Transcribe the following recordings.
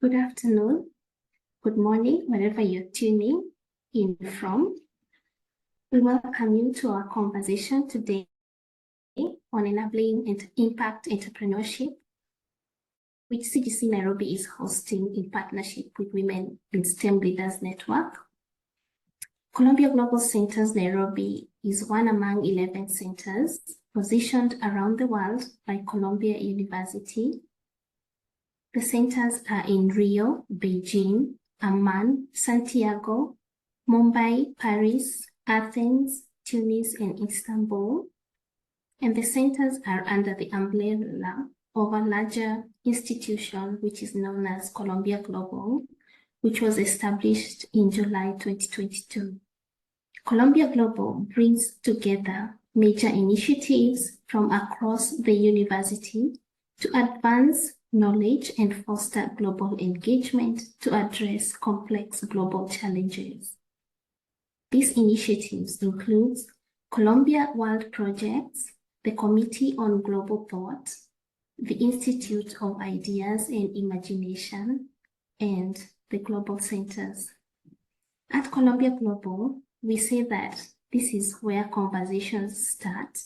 Good afternoon, good morning, wherever you're tuning in from. We welcome you to our conversation today on Enabling Impact Entrepreneurship, which CGC Nairobi is hosting in partnership with Women in STEM Leaders Network. Columbia Global Centers Nairobi is one among 11 centers positioned around the world by Columbia University. The centers are in Rio, Beijing, Amman, Santiago, Mumbai, Paris, Athens, Tunis, and Istanbul. And the centers are under the umbrella of a larger institution, which is known as Columbia Global, which was established in July 2022. Columbia Global brings together major initiatives from across the university to advance knowledge and foster global engagement to address complex global challenges. These initiatives include Columbia World Projects, the Committee on Global Thought, the Institute of Ideas and Imagination, and the Global Centers. At Columbia Global, we say that this is where conversations start,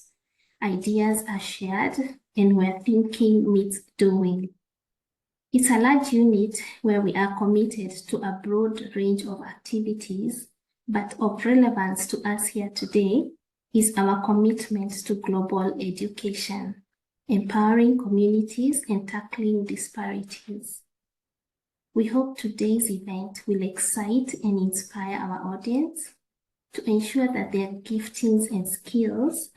ideas are shared, and where thinking meets doing. It's a large unit where we are committed to a broad range of activities, but of relevance to us here today is our commitment to global education, empowering communities and tackling disparities. We hope today's event will excite and inspire our audience to ensure that their giftings and skills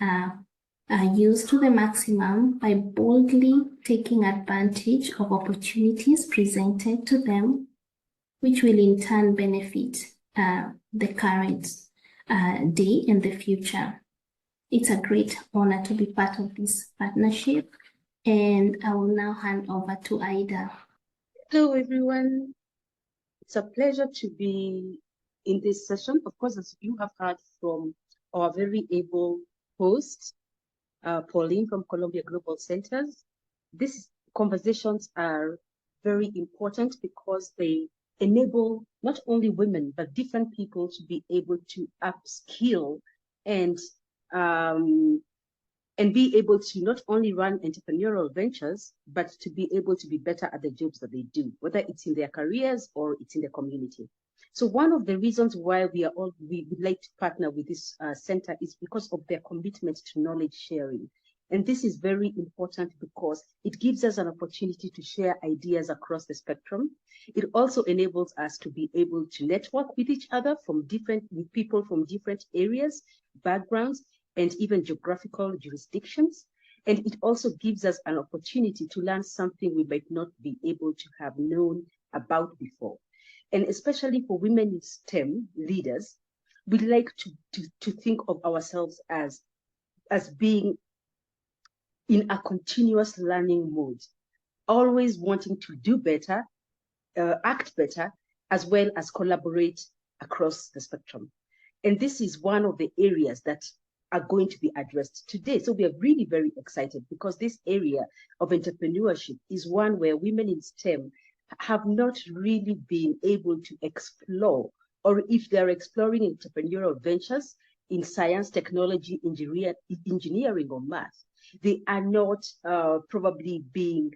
are used to the maximum by boldly taking advantage of opportunities presented to them, which will in turn benefit the current day and the future. It's a great honor to be part of this partnership, and I will now hand over to Aida. Hello, everyone. It's a pleasure to be in this session. Of course, as you have heard from our very able host, Pauline from Columbia Global Centers, these conversations are very important because they enable not only women, but different people to be able to upskill and be able to not only run entrepreneurial ventures, but to be able to be better at the jobs that they do, whether it's in their careers or it's in the community. So one of the reasons why we would like to partner with this center is because of their commitment to knowledge sharing. And this is very important because it gives us an opportunity to share ideas across the spectrum. It also enables us to be able to network with each other with people from different areas, backgrounds, and even geographical jurisdictions. And it also gives us an opportunity to learn something we might not be able to have known about before. And especially for women in STEM leaders, we like to think of ourselves as being in a continuous learning mode, always wanting to do better, act better, as well as collaborate across the spectrum. And this is one of the areas that are going to be addressed today. So we are really very excited because this area of entrepreneurship is one where women in STEM have not really been able to explore, or if they're exploring entrepreneurial ventures in science, technology, engineering, or math, they are not probably being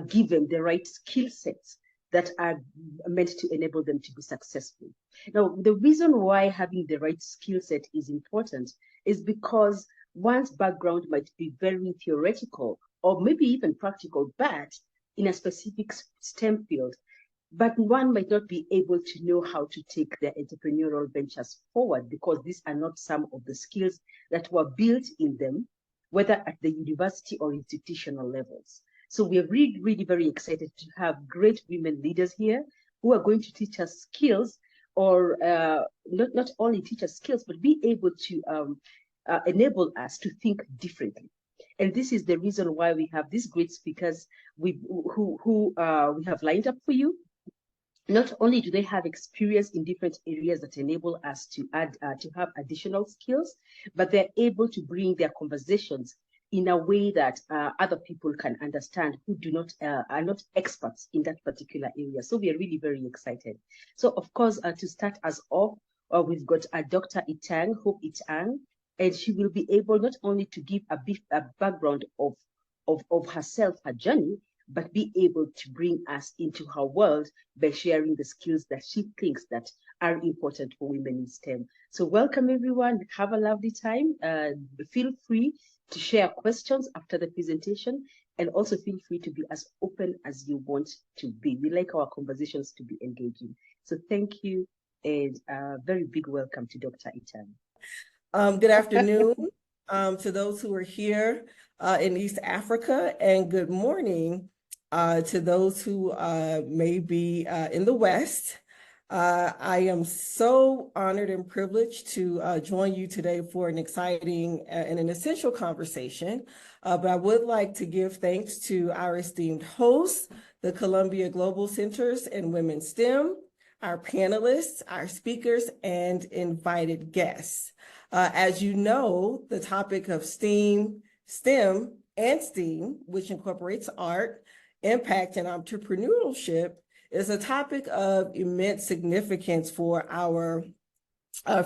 given the right skill sets that are meant to enable them to be successful. Now, the reason why having the right skill set is important is because one's background might be very theoretical or maybe even practical, but in a specific STEM field, but one might not be able to know how to take their entrepreneurial ventures forward because these are not some of the skills that were built in them, whether at the university or institutional levels. So we are really, really very excited to have great women leaders here who are going to teach us skills, or not only teach us skills, but be able to enable us to think differently. And this is the reason why we have these great speakers who we have lined up for you. Not only do they have experience in different areas that enable us to have additional skills, but they're able to bring their conversations in a way that other people can understand who do not are not experts in that particular area. So we are really very excited. So of course, to start us off, we've got Dr. Itang, Hope Itang, and she will be able not only to give a background of herself, her journey, but be able to bring us into her world by sharing the skills that she thinks that are important for women in STEM. So welcome everyone, have a lovely time. Feel free to share questions after the presentation, and also feel free to be as open as you want to be. We like our conversations to be engaging. So thank you, and a very big welcome to Dr. Itang. Good afternoon to those who are here in East Africa, and good morning to those who may be in the West. I am so honored and privileged to join you today for an exciting and an essential conversation, but I would like to give thanks to our esteemed hosts, the Columbia Global Centers and Women STEM, our panelists, our speakers, and invited guests. As you know, the topic of STEM, and STEAM, which incorporates art, impact, and entrepreneurship, is a topic of immense significance for our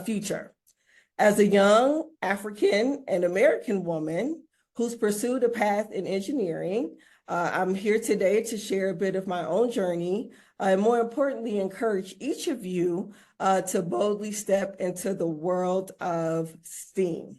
future. As a young African and American woman who's pursued a path in engineering, I'm here today to share a bit of my own journey, and more importantly, encourage each of you to boldly step into the world of STEAM.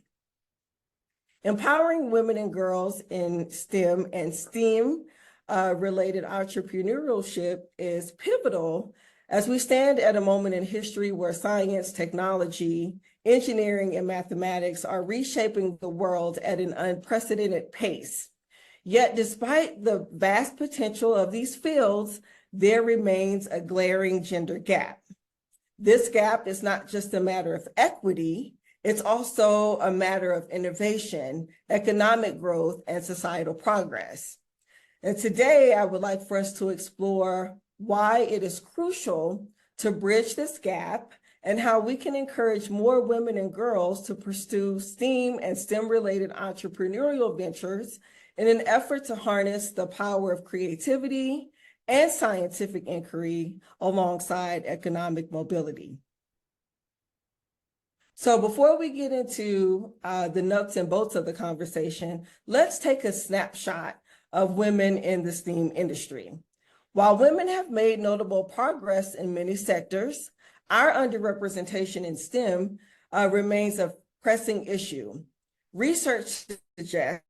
Empowering women and girls in STEM and STEAM related entrepreneurship is pivotal as we stand at a moment in history where science, technology, engineering, and mathematics are reshaping the world at an unprecedented pace. Yet, despite the vast potential of these fields, there remains a glaring gender gap. This gap is not just a matter of equity, it's also a matter of innovation, economic growth, and societal progress. And today, I would like for us to explore why it is crucial to bridge this gap and how we can encourage more women and girls to pursue STEAM and STEM-related entrepreneurial ventures in an effort to harness the power of creativity and scientific inquiry alongside economic mobility. So before we get into the nuts and bolts of the conversation, let's take a snapshot of women in the STEAM industry. While women have made notable progress in many sectors, our underrepresentation in STEM remains a pressing issue. Research suggests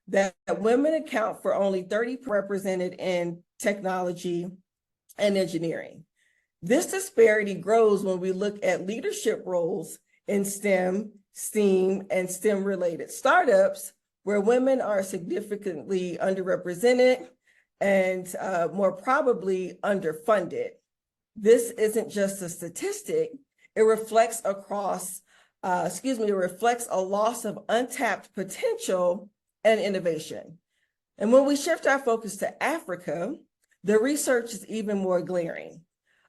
that women account for only 30% represented in technology and engineering. This disparity grows when we look at leadership roles in STEM, STEAM, and STEM-related startups, where women are significantly underrepresented and more probably underfunded. This isn't just a statistic, it reflects it reflects a loss of untapped potential and innovation. And when we shift our focus to Africa, the research is even more glaring.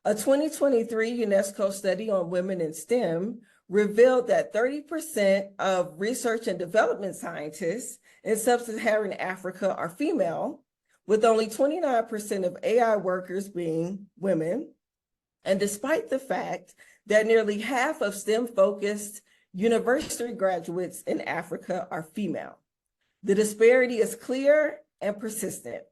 A 2023 UNESCO study on women in STEM revealed that 30% of research and development scientists in sub-Saharan Africa are female, with only 29% of AI workers being women. And despite the fact that nearly half of STEM-focused university graduates in Africa are female, the disparity is clear and persistent.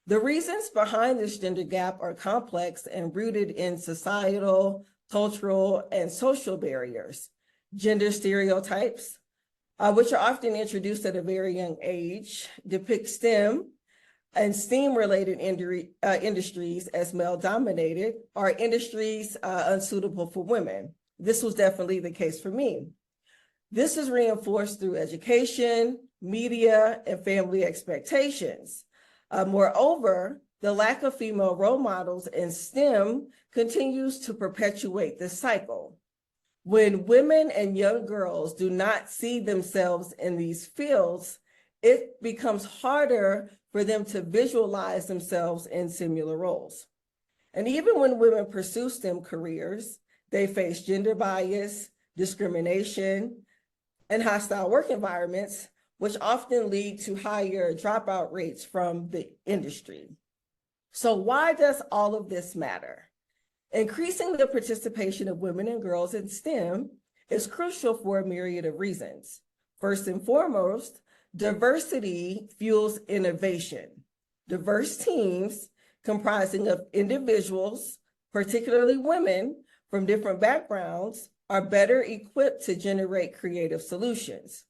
The reasons behind this gender gap are complex and rooted in societal, cultural, and social barriers. Gender stereotypes, which are often introduced at a very young age, depict STEM and STEAM-related industries as male-dominated, or industries unsuitable for women. This was definitely the case for me. This is reinforced through education, media, and family expectations. Moreover, the lack of female role models in STEM continues to perpetuate this cycle. When women and young girls do not see themselves in these fields, it becomes harder for them to visualize themselves in similar roles. And even when women pursue STEM careers, they face gender bias, discrimination, and hostile work environments, which often lead to higher dropout rates from the industry. So why does all of this matter? Increasing the participation of women and girls in STEM is crucial for a myriad of reasons. First and foremost, diversity fuels innovation. Diverse teams comprising of individuals, particularly women from different backgrounds, are better equipped to generate creative solutions.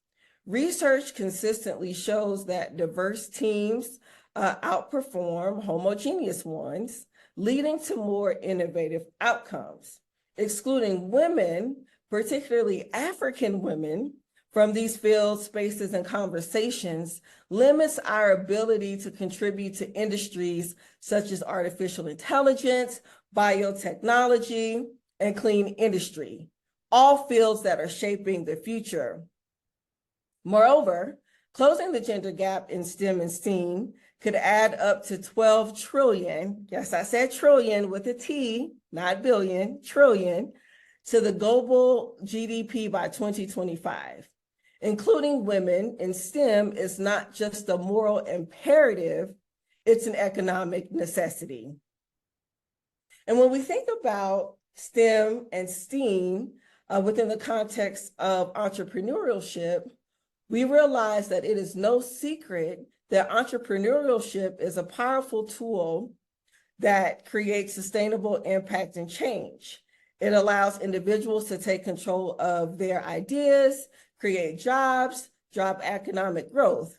Research consistently shows that diverse teams outperform homogeneous ones, leading to more innovative outcomes. Excluding women, particularly African women, from these fields, spaces, and conversations limits our ability to contribute to industries such as artificial intelligence, biotechnology, and clean industry, all fields that are shaping the future. Moreover, closing the gender gap in STEM and STEAM could add up to 12 trillion, yes, I said trillion with a T, not billion, trillion, to the global GDP by 2025. Including women in STEM is not just a moral imperative, it's an economic necessity. And when we think about STEM and STEAM within the context of entrepreneurship, we realize that it is no secret that entrepreneurship is a powerful tool that creates sustainable impact and change. It allows individuals to take control of their ideas, create jobs, drive economic growth.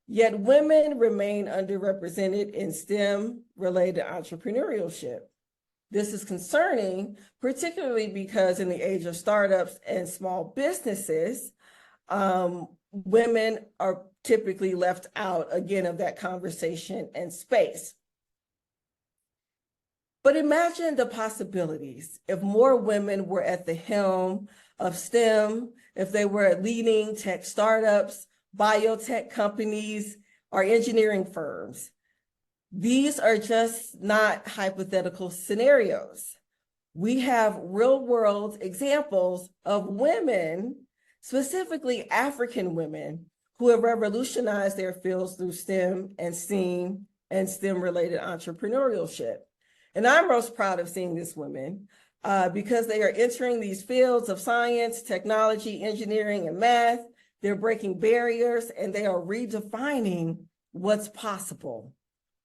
Yet women remain underrepresented in STEM-related entrepreneurship. This is concerning, particularly because in the age of startups and small businesses, women are typically left out again of that conversation and space. But imagine the possibilities if more women were at the helm of STEM, if they were leading tech startups, biotech companies, or engineering firms. These are just not hypothetical scenarios. We have real-world examples of women, specifically African women, who have revolutionized their fields through STEM and STEAM and STEM-related entrepreneurship. And I'm most proud of seeing these women because they are entering these fields of science, technology, engineering, and math. They're breaking barriers and they are redefining what's possible.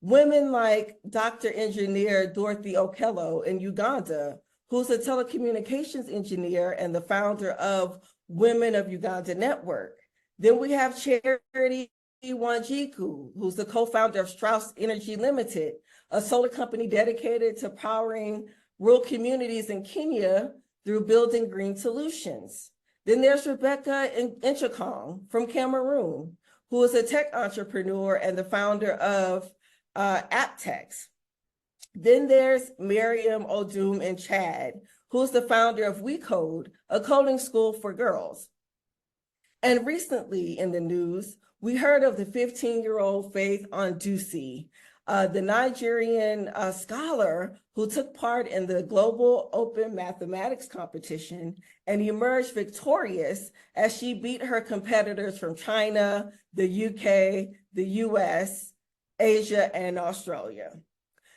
Women like Dr. Engineer Dorothy Okello in Uganda, who's a telecommunications engineer and the founder of Women of Uganda Network. Then we have Charity Wanjiku, who's the co-founder of Strauss Energy Limited, a solar company dedicated to powering rural communities in Kenya through building green solutions. Then there's Rebecca Inchakong from Cameroon, who is a tech entrepreneur and the founder of AppTex. Then there's Miriam Odum in Chad, who's the founder of WeCode, a coding school for girls. And recently in the news, we heard of the 15-year-old Faith Ondusi, the Nigerian scholar who took part in the global open mathematics competition and emerged victorious as she beat her competitors from China, the UK, the US, Asia, and Australia.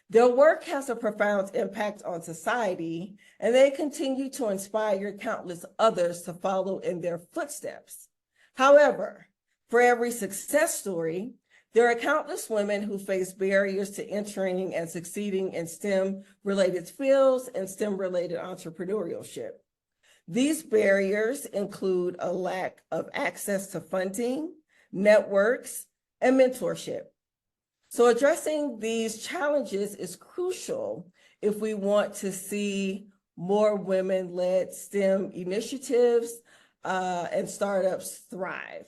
Their work has a profound impact on society, and they continue to inspire countless others to follow in their footsteps. However, for every success story, there are countless women who face barriers to entering and succeeding in STEM-related fields and STEM-related entrepreneurship. These barriers include a lack of access to funding, networks, and mentorship. So addressing these challenges is crucial if we want to see more women-led STEM initiatives and startups thrive.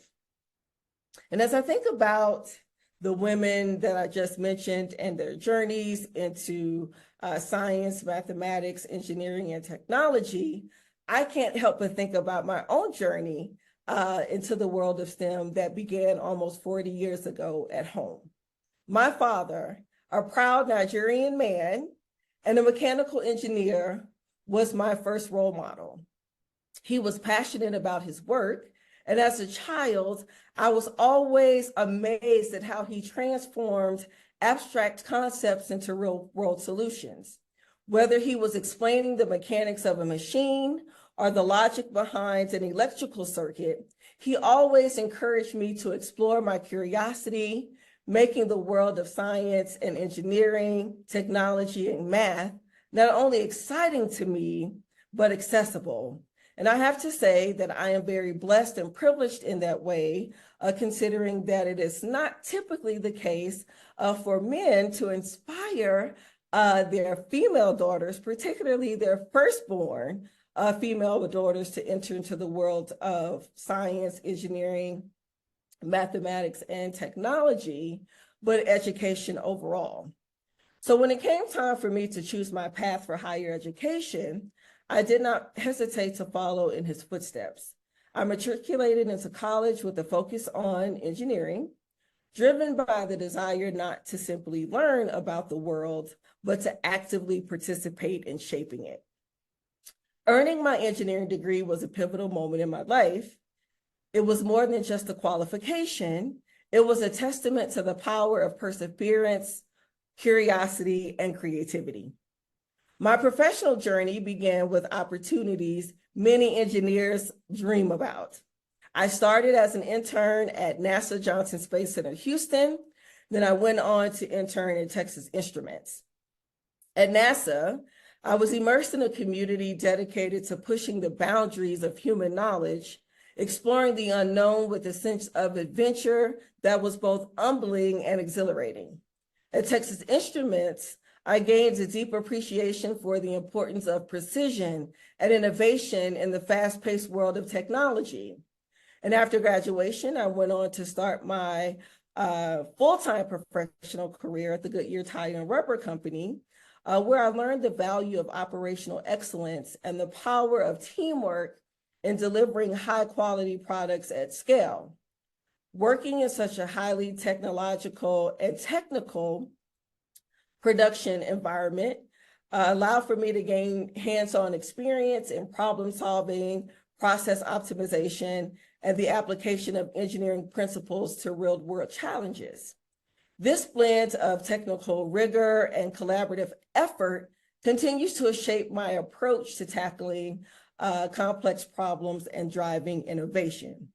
And as I think about the women that I just mentioned and their journeys into science, mathematics, engineering, and technology, I can't help but think about my own journey into the world of STEM that began almost 40 years ago at home. My father, a proud Nigerian man and a mechanical engineer, was my first role model. He was passionate about his work And as a child, I was always amazed at how he transformed abstract concepts into real world solutions. Whether he was explaining the mechanics of a machine or the logic behind an electrical circuit, he always encouraged me to explore my curiosity, making the world of science and engineering, technology, and math not only exciting to me, but accessible. And I have to say that I am very blessed and privileged in that way, considering that it is not typically the case for men to inspire their female daughters, particularly their firstborn female daughters, to enter into the world of science, engineering, mathematics, and technology, but education overall. So when it came time for me to choose my path for higher education, I did not hesitate to follow in his footsteps. I matriculated into college with a focus on engineering, driven by the desire not to simply learn about the world, but to actively participate in shaping it. Earning my engineering degree was a pivotal moment in my life. It was more than just a qualification. It was a testament to the power of perseverance, curiosity, and creativity. My professional journey began with opportunities many engineers dream about. I started as an intern at NASA Johnson Space Center, Houston. Then I went on to intern at Texas Instruments. At NASA, I was immersed in a community dedicated to pushing the boundaries of human knowledge, exploring the unknown with a sense of adventure that was both humbling and exhilarating. At Texas Instruments, I gained a deep appreciation for the importance of precision and innovation in the fast-paced world of technology. And after graduation, I went on to start my full-time professional career at the Goodyear Tire and Rubber Company, where I learned the value of operational excellence and the power of teamwork in delivering high-quality products at scale. Working in such a highly technological and technical production environment allowed for me to gain hands-on experience in problem solving, process optimization, and the application of engineering principles to real-world challenges. This blend of technical rigor and collaborative effort continues to shape my approach to tackling complex problems and driving innovation.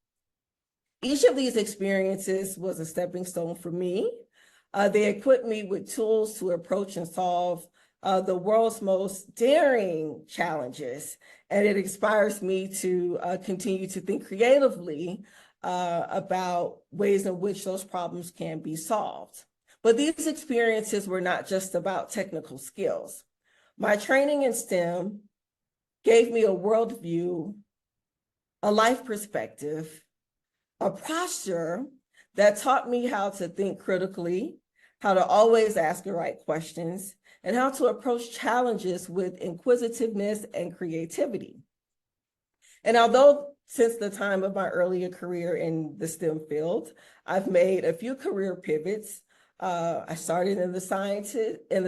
Each of these experiences was a stepping stone for me. They equipped me with tools to approach and solve the world's most daring challenges, and it inspires me to continue to think creatively about ways in which those problems can be solved. But these experiences were not just about technical skills. My training in STEM gave me a worldview, a life perspective, a posture that taught me how to think critically, how to always ask the right questions, and how to approach challenges with inquisitiveness and creativity. And although since the time of my earlier career in the STEM field, I've made a few career pivots. I started in the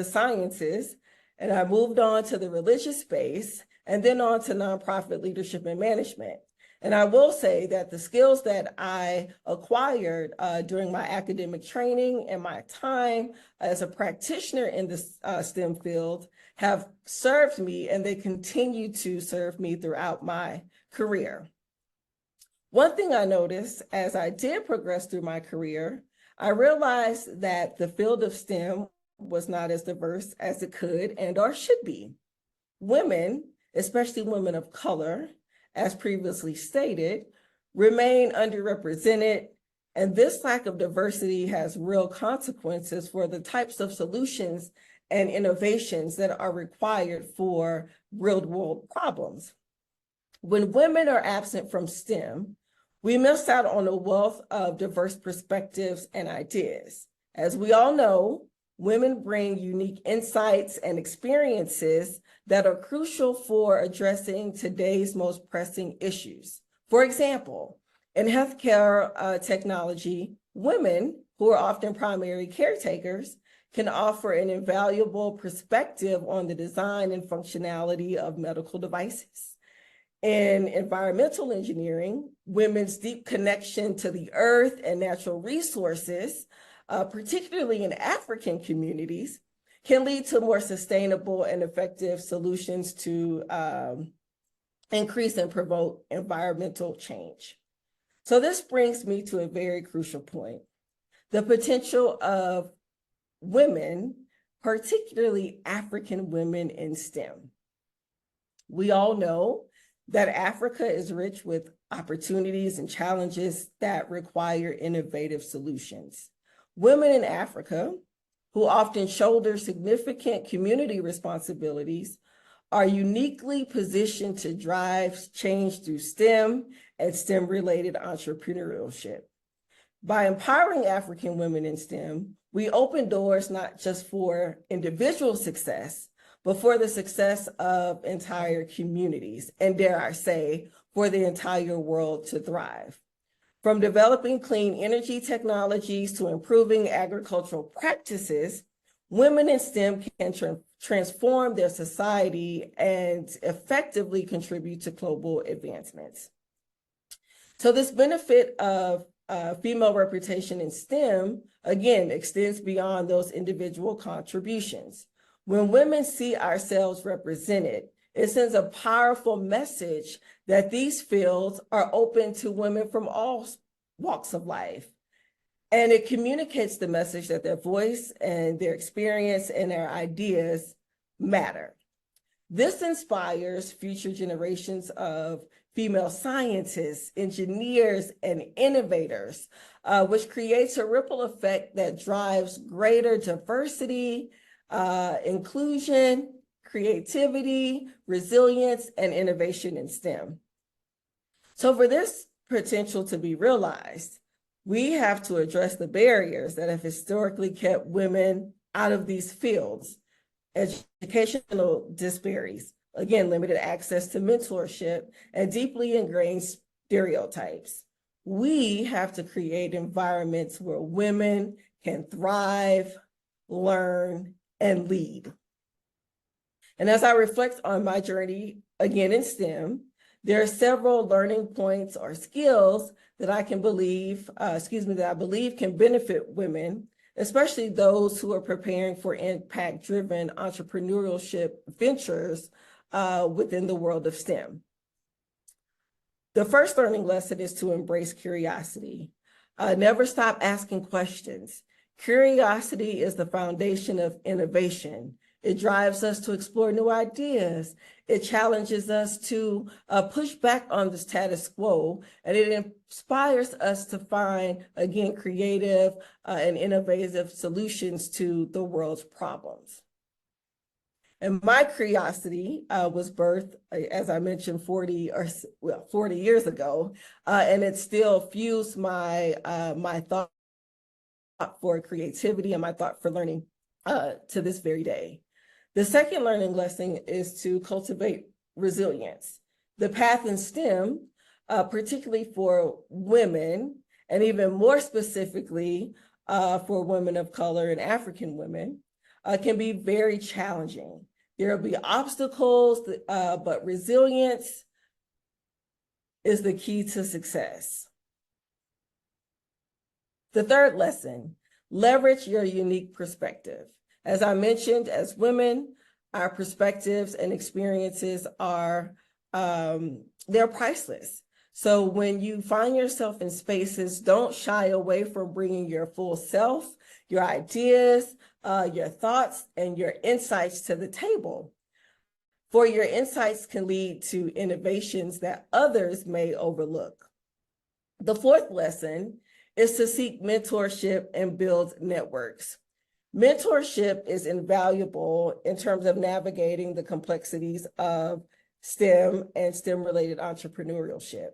sciences, and I moved on to the religious space, and then on to nonprofit leadership and management. And I will say that the skills that I acquired during my academic training and my time as a practitioner in the STEM field have served me, and they continue to serve me throughout my career. One thing I noticed as I did progress through my career, I realized that the field of STEM was not as diverse as it could and or should be. Women, especially women of color, as previously stated, remain underrepresented, and this lack of diversity has real consequences for the types of solutions and innovations that are required for real-world problems. When women are absent from STEM, we miss out on a wealth of diverse perspectives and ideas. As we all know, women bring unique insights and experiences that are crucial for addressing today's most pressing issues. For example, in healthcare technology, women, who are often primary caretakers, can offer an invaluable perspective on the design and functionality of medical devices. In environmental engineering, women's deep connection to the earth and natural resources, particularly in African communities, can lead to more sustainable and effective solutions to increase and promote environmental change. So this brings me to a very crucial point: the potential of women, particularly African women in STEM. We all know that Africa is rich with opportunities and challenges that require innovative solutions. Women in Africa, who often shoulder significant community responsibilities, are uniquely positioned to drive change through STEM and STEM-related entrepreneurship. By empowering African women in STEM, we open doors not just for individual success, but for the success of entire communities, and dare I say, for the entire world to thrive. From developing clean energy technologies to improving agricultural practices, women in STEM can transform their society and effectively contribute to global advancements. So this benefit of female representation in STEM, again, extends beyond those individual contributions. When women see ourselves represented, it sends a powerful message that these fields are open to women from all walks of life. And it communicates the message that their voice and their experience and their ideas matter. This inspires future generations of female scientists, engineers, and innovators, which creates a ripple effect that drives greater diversity, inclusion, creativity, resilience, and innovation in STEM. So for this potential to be realized, we have to address the barriers that have historically kept women out of these fields: educational disparities, again, limited access to mentorship, and deeply ingrained stereotypes. We have to create environments where women can thrive, learn, and lead. And as I reflect on my journey, again in STEM, there are several learning points or skills that I believe can benefit women, especially those who are preparing for impact-driven entrepreneurship ventures within the world of STEM. The first learning lesson is to embrace curiosity. Never stop asking questions. Curiosity is the foundation of innovation. It drives us to explore new ideas. It challenges us to push back on the status quo, and it inspires us to find, again, creative and innovative solutions to the world's problems. And my curiosity was birthed, as I mentioned, 40 years ago, and it still fuels my thought for creativity and my thought for learning to this very day. The second learning lesson is to cultivate resilience. The path in STEM, particularly for women, and even more specifically for women of color and African women, can be very challenging. There will be obstacles, but resilience is the key to success. The third lesson: leverage your unique perspective. As I mentioned, as women, our perspectives and experiences are, they're priceless. So when you find yourself in spaces, don't shy away from bringing your full self, your ideas, your thoughts, and your insights to the table. For your insights can lead to innovations that others may overlook. The fourth lesson is to seek mentorship and build networks. Mentorship is invaluable in terms of navigating the complexities of STEM and STEM-related entrepreneurship.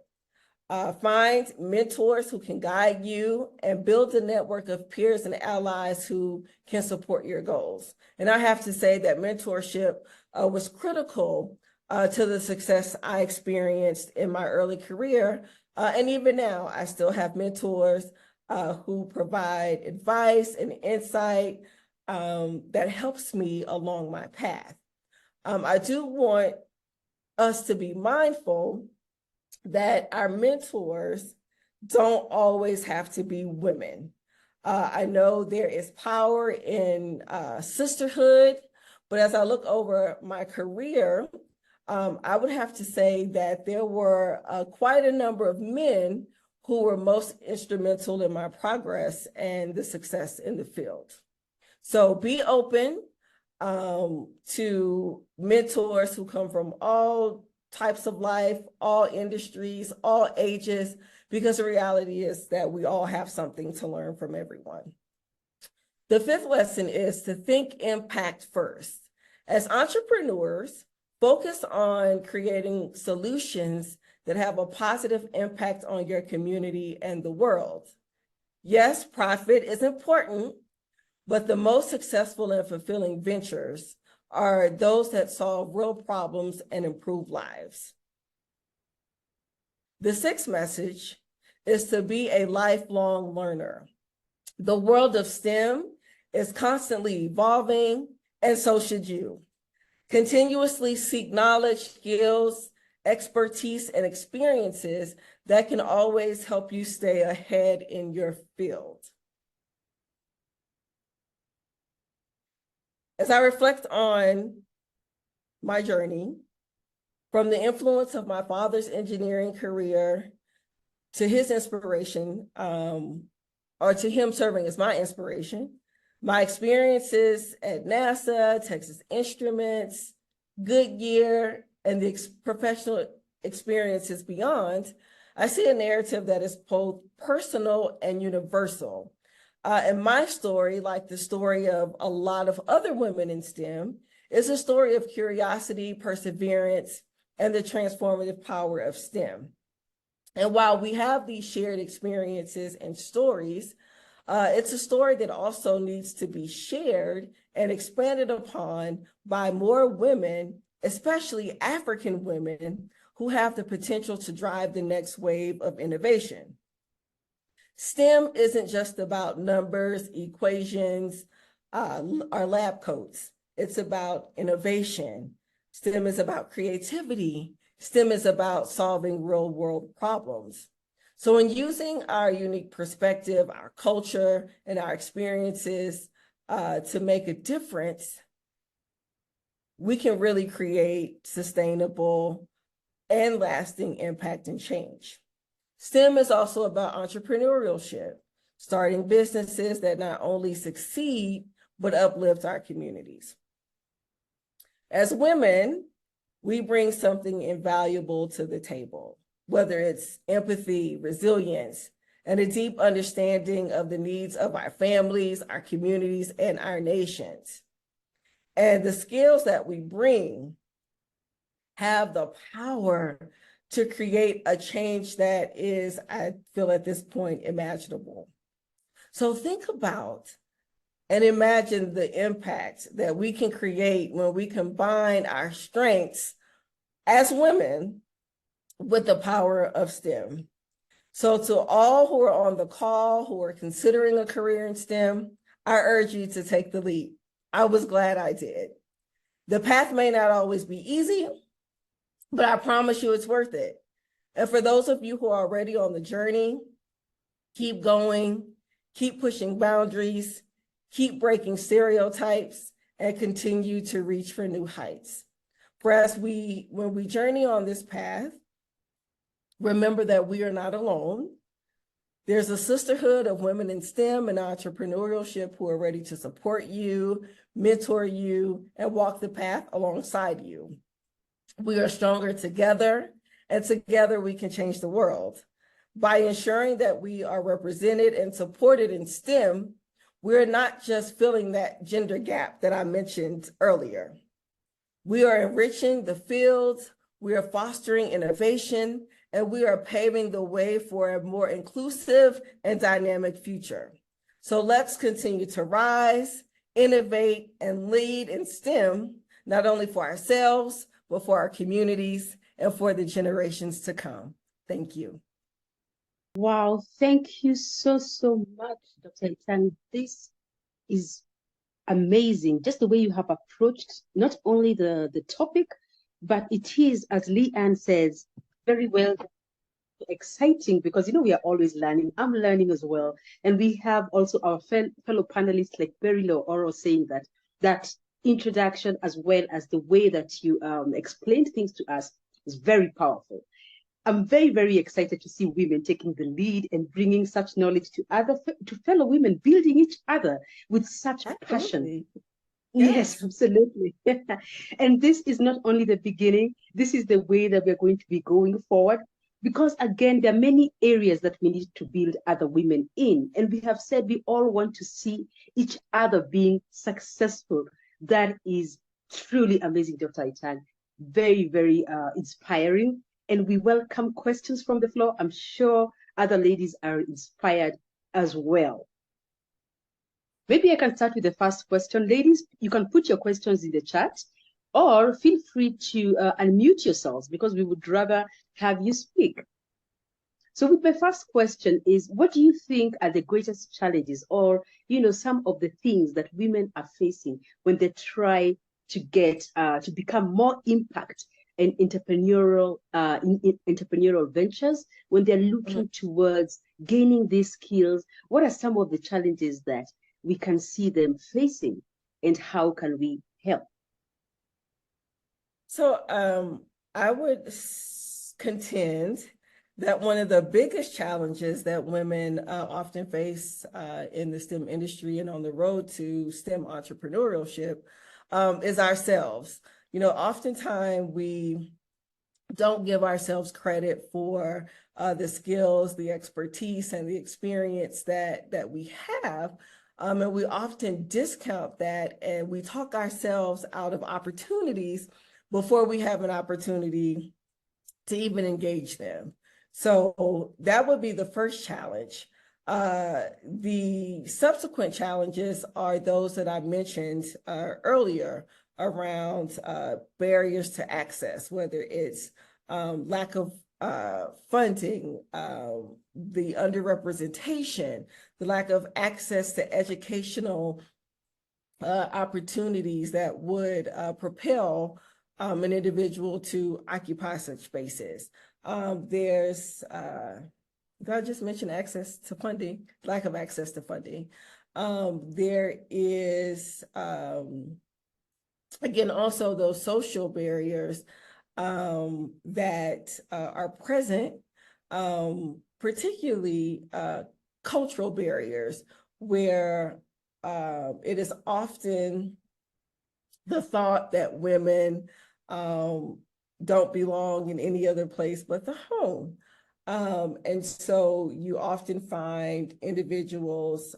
Find mentors who can guide you and build a network of peers and allies who can support your goals. And I have to say that mentorship was critical to the success I experienced in my early career. And even now, I still have mentors who provide advice and insight that helps me along my path. I do want us to be mindful that our mentors don't always have to be women. I know there is power in sisterhood, but as I look over my career, I would have to say that there were quite a number of men who were most instrumental in my progress and the success in the field. So be open to mentors who come from all types of life, all industries, all ages, because the reality is that we all have something to learn from everyone. The fifth lesson is to think impact first. As entrepreneurs, focus on creating solutions that have a positive impact on your community and the world. Yes, profit is important, but the most successful and fulfilling ventures are those that solve real problems and improve lives. The sixth message is to be a lifelong learner. The world of STEM is constantly evolving, and so should you. Continuously seek knowledge, skills, expertise, and experiences that can always help you stay ahead in your field. As I reflect on my journey, from the influence of my father's engineering career to his inspiration, or to him serving as my inspiration, my experiences at NASA, Texas Instruments, Goodyear, and the professional experiences beyond, I see a narrative that is both personal and universal. And my story, like the story of a lot of other women in STEM, is a story of curiosity, perseverance, and the transformative power of STEM. And while we have these shared experiences and stories, it's a story that also needs to be shared and expanded upon by more women, especially African women, who have the potential to drive the next wave of innovation. STEM isn't just about numbers, equations, or lab coats. It's about innovation. STEM is about creativity. STEM is about solving real world problems. So in using our unique perspective, our culture, and our experiences to make a difference, we can really create sustainable and lasting impact and change. STEM is also about entrepreneurship, starting businesses that not only succeed, but uplift our communities. As women, we bring something invaluable to the table, whether it's empathy, resilience, and a deep understanding of the needs of our families, our communities, and our nations. And the skills that we bring have the power to create a change that is, I feel at this point, imaginable. So think about and imagine the impact that we can create when we combine our strengths as women with the power of STEM. So to all who are on the call, who are considering a career in STEM, I urge you to take the leap. I was glad I did. The path may not always be easy, but I promise you it's worth it. And for those of you who are already on the journey, keep going, keep pushing boundaries, keep breaking stereotypes, and continue to reach for new heights. For when we journey on this path, remember that we are not alone. There's a sisterhood of women in STEM and entrepreneurship who are ready to support you, mentor you, and walk the path alongside you. We are stronger together, and together we can change the world. By ensuring that we are represented and supported in STEM, we're not just filling that gender gap that I mentioned earlier. We are enriching the field, we are fostering innovation, and we are paving the way for a more inclusive and dynamic future. So let's continue to rise, innovate, and lead in STEM, not only for ourselves, but for our communities and for the generations to come. Thank you. Wow, thank you so much, Dr. Itan. This is amazing. Just the way you have approached not only the topic, but it is, as Leanne says, very well exciting because we are always learning. I'm learning as well, and we have also our fellow panelists like Beryl or Oro saying that introduction as well as the way that you explained things to us is very powerful. I'm very, very excited to see women taking the lead and bringing such knowledge to fellow women, building each other with such passion. Yes, absolutely. And this is not only the beginning, this is the way that we're going to be going forward. Because again, there are many areas that we need to build other women in. And we have said we all want to see each other being successful. That is truly amazing, Dr. Itang. Very, very inspiring. And we welcome questions from the floor. I'm sure other ladies are inspired as well. Maybe I can start with the first question. Ladies, you can put your questions in the chat or feel free to unmute yourselves because we would rather have you speak. So with my first question is, what do you think are the greatest challenges or, some of the things that women are facing when they try to get, to become more impact in entrepreneurial ventures, when they're looking towards gaining these skills? What are some of the challenges that we can see them facing, and how can we help? So I would contend that one of the biggest challenges that women often face in the STEM industry and on the road to STEM entrepreneurship is ourselves. Oftentimes we don't give ourselves credit for the skills, the expertise, and the experience that we have. And we often discount that, and we talk ourselves out of opportunities before we have an opportunity to even engage them. So that would be the first challenge. The subsequent challenges are those that I mentioned earlier around barriers to access, whether it's lack of funding, the underrepresentation, the lack of access to educational opportunities that would propel an individual to occupy such spaces. There's, I just mentioned access to funding, lack of access to funding. There is, again, also those social barriers that are present, particularly cultural barriers, where it is often the thought that women don't belong in any other place but the home. And so you often find individuals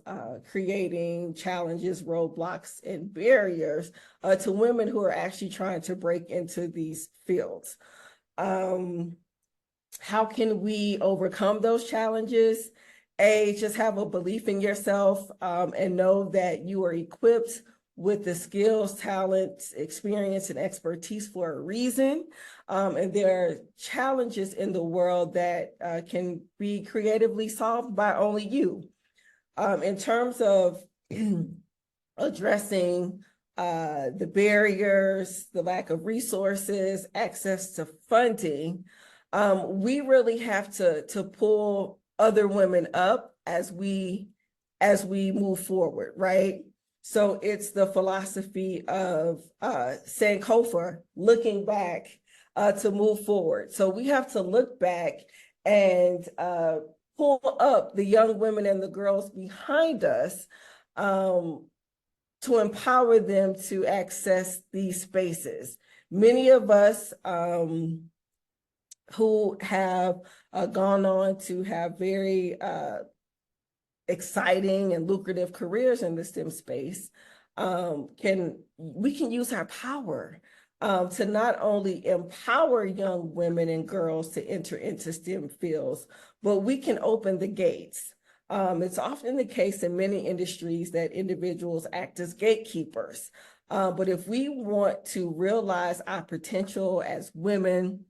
creating challenges, roadblocks, and barriers to women who are actually trying to break into these fields. How can we overcome those challenges? Just have a belief in yourself and know that you are equipped with the skills, talents, experience, and expertise for a reason. And there are challenges in the world that can be creatively solved by only you. In terms of addressing the barriers, the lack of resources, access to funding, we really have to pull other women up as we move forward, right? So it's the philosophy of Sankofa, looking back to move forward. So we have to look back and pull up the young women and the girls behind us to empower them to access these spaces. Many of us who have gone on to have very exciting and lucrative careers in the STEM space, we can use our power to not only empower young women and girls to enter into STEM fields, but we can open the gates. It's often the case in many industries that individuals act as gatekeepers. But if we want to realize our potential as women,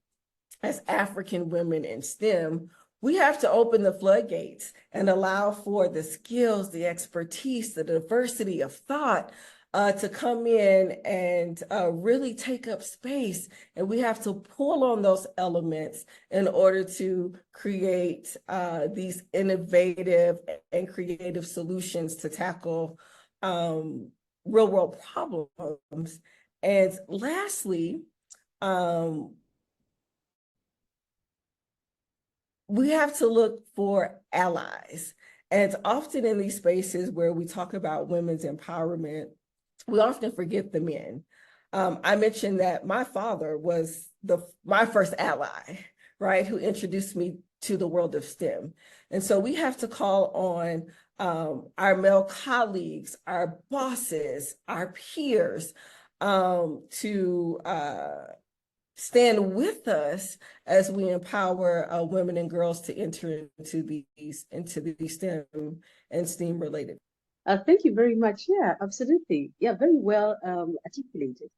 as African women in STEM, we have to open the floodgates and allow for the skills, the expertise, the diversity of thought, to come in and really take up space. And we have to pull on those elements in order to create these innovative and creative solutions to tackle real world problems. And lastly, we have to look for allies. And often in these spaces where we talk about women's empowerment, we often forget the men. I mentioned that my father was my first ally, right, who introduced me to the world of STEM. And so we have to call on our male colleagues, our bosses, our peers to stand with us as we empower women and girls to enter into these STEM and STEAM related. Thank you very much. Yeah, absolutely. Yeah, very well articulated.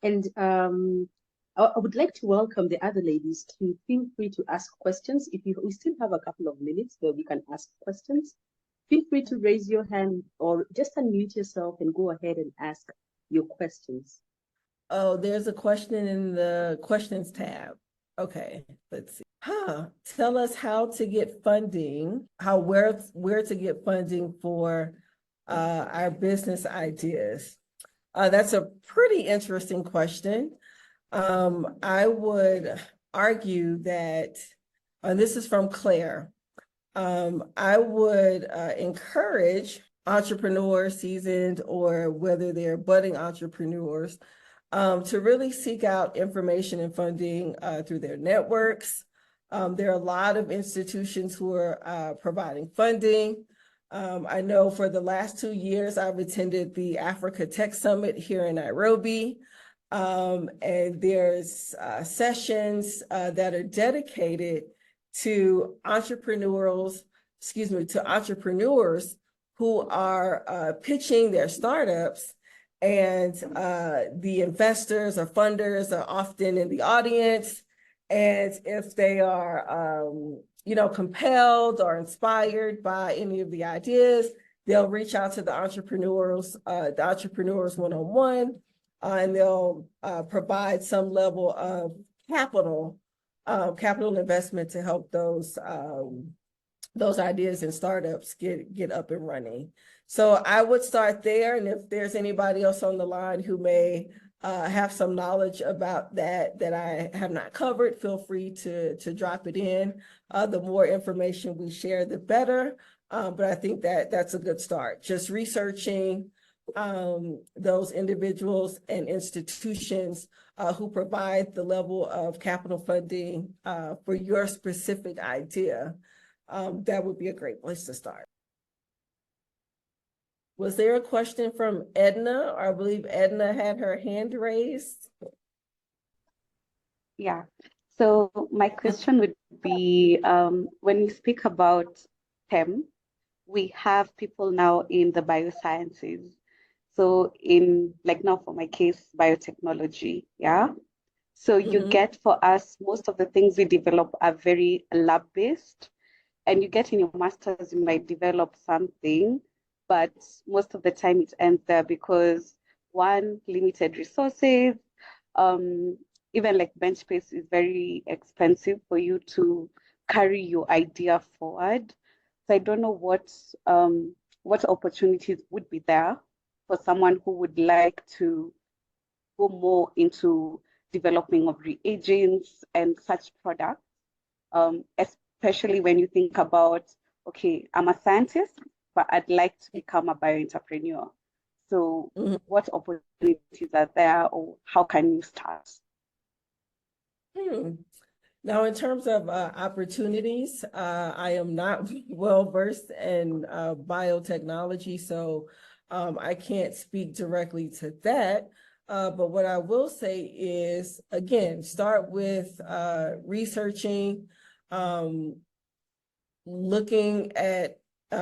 And I would like to welcome the other ladies to feel free to ask questions. We still have a couple of minutes where we can ask questions. Feel free to raise your hand or just unmute yourself and go ahead and ask your questions. Oh, there's a question in the questions tab. Okay, let's see. Tell us how to get funding, where to get funding for our business ideas. That's a pretty interesting question. I would argue that, and this is from Claire, I would encourage entrepreneurs, seasoned or whether they're budding entrepreneurs, to really seek out information and funding through their networks. There are a lot of institutions who are providing funding. I know for the last 2 years, I've attended the Africa Tech Summit here in Nairobi. And there's sessions that are dedicated to entrepreneurs who are pitching their startups. And the investors or funders are often in the audience. And if they are, compelled or inspired by any of the ideas, they'll reach out to the entrepreneurs one-on-one, and they'll provide some level of capital investment to help those ideas and startups get up and running. So I would start there, and if there's anybody else on the line who may have some knowledge about that I have not covered, feel free to drop it in. The more information we share, the better. But I think that's a good start. Just researching those individuals and institutions who provide the level of capital funding for your specific idea. That would be a great place to start. Was there a question from Edna? Or I believe Edna had her hand raised. Yeah. So my question would be, when we speak about STEM, we have people now in the biosciences. So now for my case, biotechnology, yeah? So you get, for us, most of the things we develop are very lab-based. And you get in your master's, you might develop something, but most of the time it ends there because one, limited resources, even like bench space is very expensive for you to carry your idea forward. So I don't know what opportunities would be there for someone who would like to go more into developing of reagents and such products, especially when you think about, okay, I'm a scientist, but I'd like to become a bio-entrepreneur. So what opportunities are there, or how can you start? Now, in terms of opportunities, I am not well versed in biotechnology, so I can't speak directly to that. But what I will say is, again, start with researching, looking at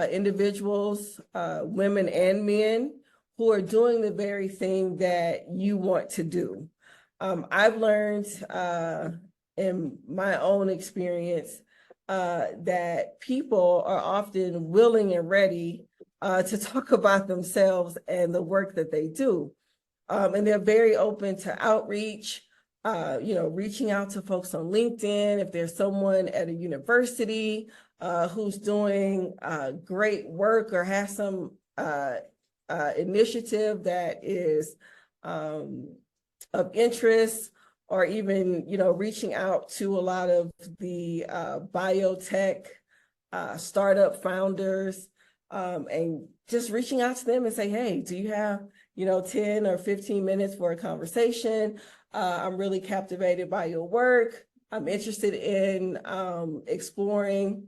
individuals, women and men, who are doing the very thing that you want to do. I've learned in my own experience that people are often willing and ready to talk about themselves and the work that they do. And they're very open to outreach, reaching out to folks on LinkedIn. If there's someone at a university who's doing great work or has some initiative that is of interest, or even, reaching out to a lot of the biotech startup founders, and just reaching out to them and say, hey, do you have 10 or 15 minutes for a conversation? I'm really captivated by your work. I'm interested in exploring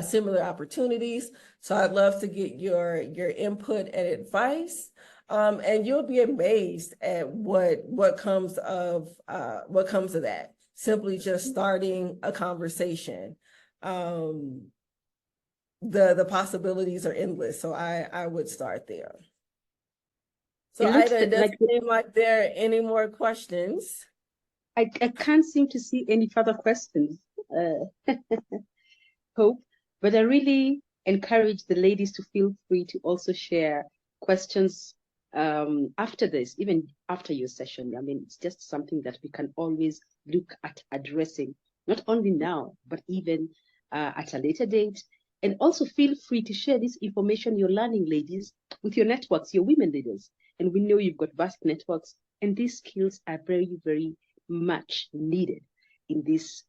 similar opportunities. So I'd love to get your input and advice. And you'll be amazed at what comes of that. Simply just starting a conversation. The possibilities are endless. So I would start there. So Ida, it doesn't seem like there are any more questions. I can't seem to see any further questions, Hope, but I really encourage the ladies to feel free to also share questions after this, even after your session. I mean, it's just something that we can always look at addressing, not only now, but even at a later date. And also feel free to share this information you're learning, ladies, with your networks, your women leaders. And we know you've got vast networks, and these skills are very, very much needed in these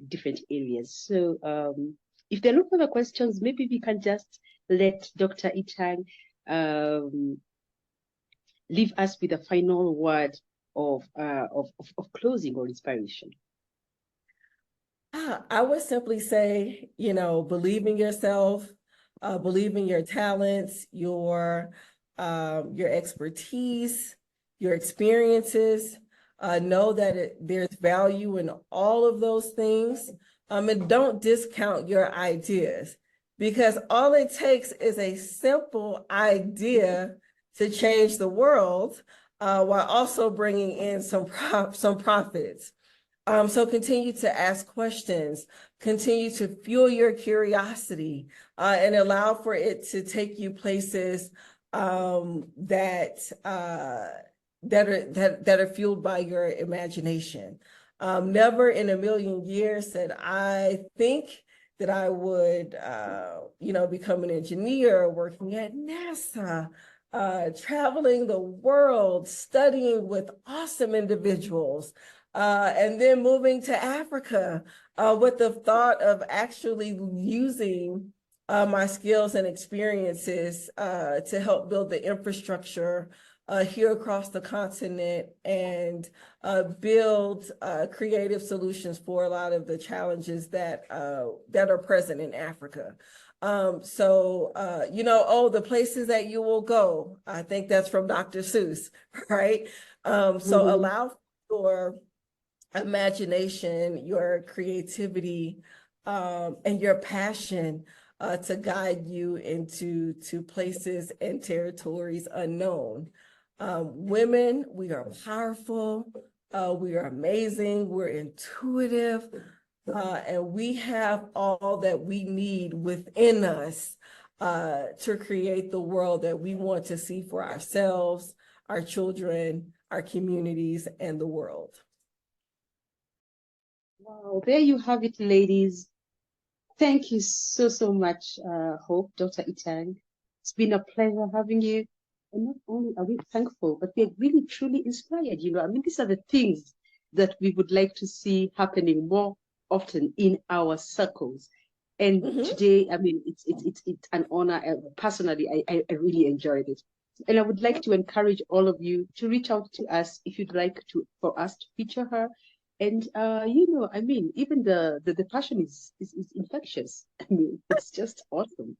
different areas. So if there are no further questions, maybe we can just let Dr. Itang leave us with a final word of closing or inspiration. I would simply say, believe in yourself, believe in your talents, your expertise, your experiences. Know that there's value in all of those things. And don't discount your ideas, because all it takes is a simple idea to change the world, while also bringing in some profits. So continue to ask questions, continue to fuel your curiosity, and allow for it to take you places that are fueled by your imagination. Never in a million years said I think that I would, become an engineer, working at NASA, traveling the world, studying with awesome individuals. And then moving to Africa with the thought of actually using my skills and experiences to help build the infrastructure here across the continent and build creative solutions for a lot of the challenges that are present in Africa. The places that you will go, I think that's from Dr. Seuss, right? So allow for imagination, your creativity, and your passion to guide you into places and territories unknown. Women, we are powerful, we are amazing, we're intuitive, and we have all that we need within us to create the world that we want to see for ourselves, our children, our communities, and the world. Wow, there you have it, ladies. Thank you so much, Hope, Dr. Itang. It's been a pleasure having you. And not only are we thankful, but we're really truly inspired. I mean, these are the things that we would like to see happening more often in our circles. And today, I mean, it's an honor. Personally, I really enjoyed it. And I would like to encourage all of you to reach out to us if you'd like for us to feature her. And I mean, even the passion is infectious. I mean, it's just awesome.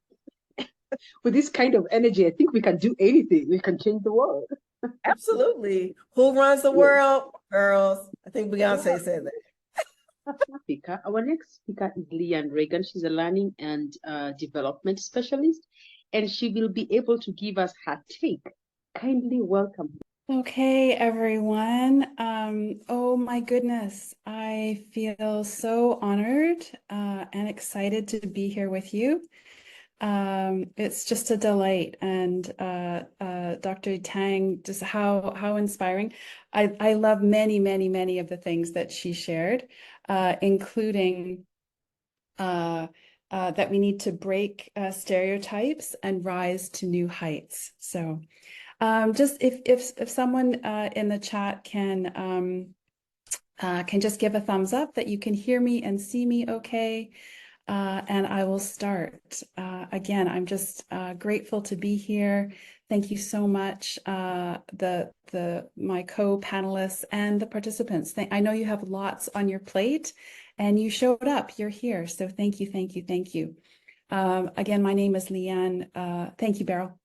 With this kind of energy, I think we can do anything. We can change the world. Absolutely. Who runs the world? Girls. I think Beyonce said that. Our next speaker is Leanne Reagan. She's a learning and development specialist, and she will be able to give us her take. Kindly welcome. Okay, everyone. Oh my goodness, I feel so honored and excited to be here with you. It's just a delight. And Dr. Tang, just how inspiring. I love many of the things that she shared, including that we need to break stereotypes and rise to new heights. So just if someone in the chat can just give a thumbs up that you can hear me and see me okay. And I will start. Again, I'm just grateful to be here. Thank you so much, my co-panelists and the participants. I know you have lots on your plate and you showed up, you're here. So thank you. Again, my name is Leanne. Thank you, Beryl.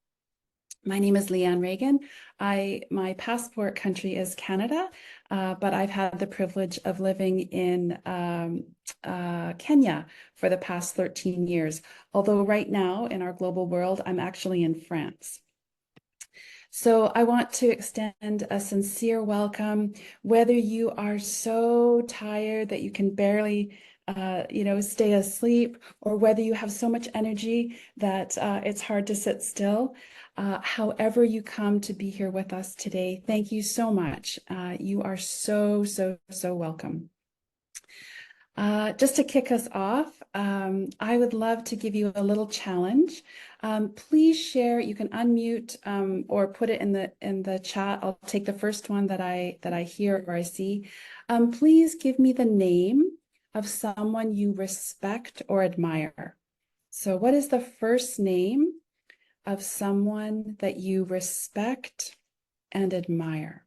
My name is Leanne Reagan. My passport country is Canada, but I've had the privilege of living in Kenya for the past 13 years. Although right now in our global world, I'm actually in France. So I want to extend a sincere welcome, whether you are so tired that you can barely stay asleep, or whether you have so much energy that it's hard to sit still. However you come to be here with us today, thank you so much. You are so welcome. Just to kick us off, I would love to give you a little challenge. Please share. You can unmute or put it in the chat. I'll take the first one that I hear or I see. Please give me the name of someone you respect or admire. So, what is the first name of someone that you respect and admire?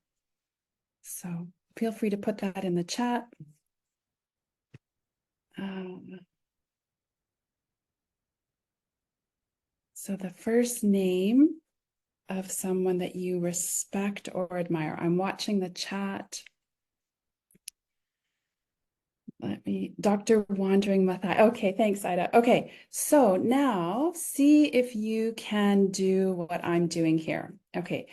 So, feel free to put that in the chat. So the first name of someone that you respect or admire. I'm watching the chat. Dr. Wandering Mathai. Okay, thanks, Ida. Okay, so now see if you can do what I'm doing here. Okay,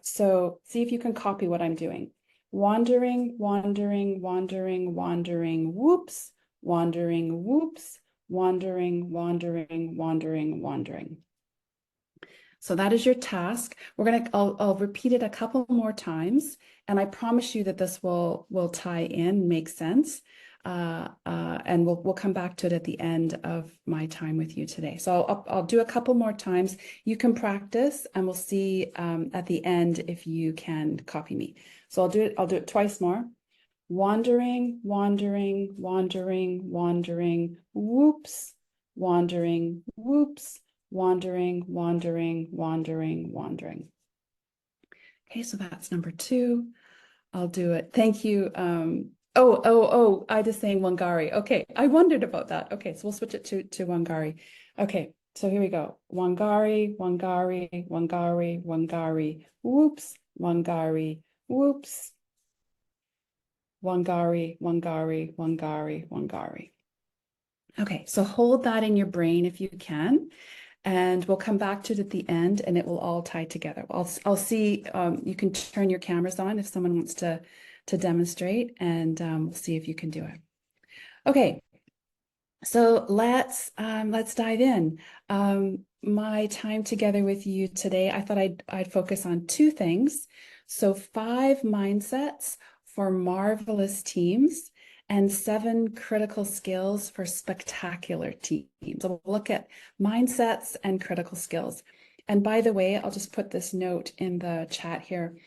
so see if you can copy what I'm doing. Wandering, wandering, wandering, wandering, whoops, wandering, whoops, wandering, wandering, wandering, wandering. So that is your task. I'll repeat it a couple more times, and I promise you that this will tie in, make sense. And we'll come back to it at the end of my time with you today. So I'll do a couple more times. You can practice, and we'll see at the end if you can copy me. So I'll do it twice more. Wandering, wandering, wandering, wandering, whoops, wandering, whoops, wandering, wandering, wandering, wandering. Okay, so that's number 2. I'll do it. Thank you. I just saying Wangari. Okay, I wondered about that. Okay, so we'll switch it to Wangari. Okay, so here we go. Wangari, Wangari, Wangari, Wangari, whoops, Wangari, whoops. Wangari, Wangari, Wangari, Wangari. Okay, so hold that in your brain if you can, and we'll come back to it at the end, and it will all tie together. I'll see. You can turn your cameras on if someone wants to demonstrate, and we'll see if you can do it. Okay, so let's dive in. My time together with you today, I thought I'd focus on 2 things. So 5 mindsets for marvelous teams and 7 critical skills for spectacular teams. So we'll look at mindsets and critical skills. And by the way, I'll just put this note in the chat here.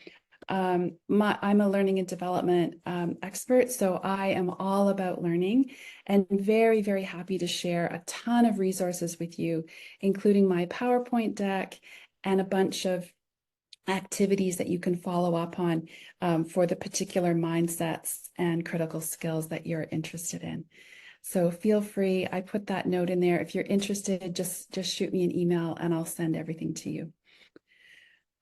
I'm a learning and development expert, so I am all about learning and very, very happy to share a ton of resources with you, including my PowerPoint deck and a bunch of activities that you can follow up on for the particular mindsets and critical skills that you're interested in. So feel free, I put that note in there. If you're interested, just shoot me an email and I'll send everything to you.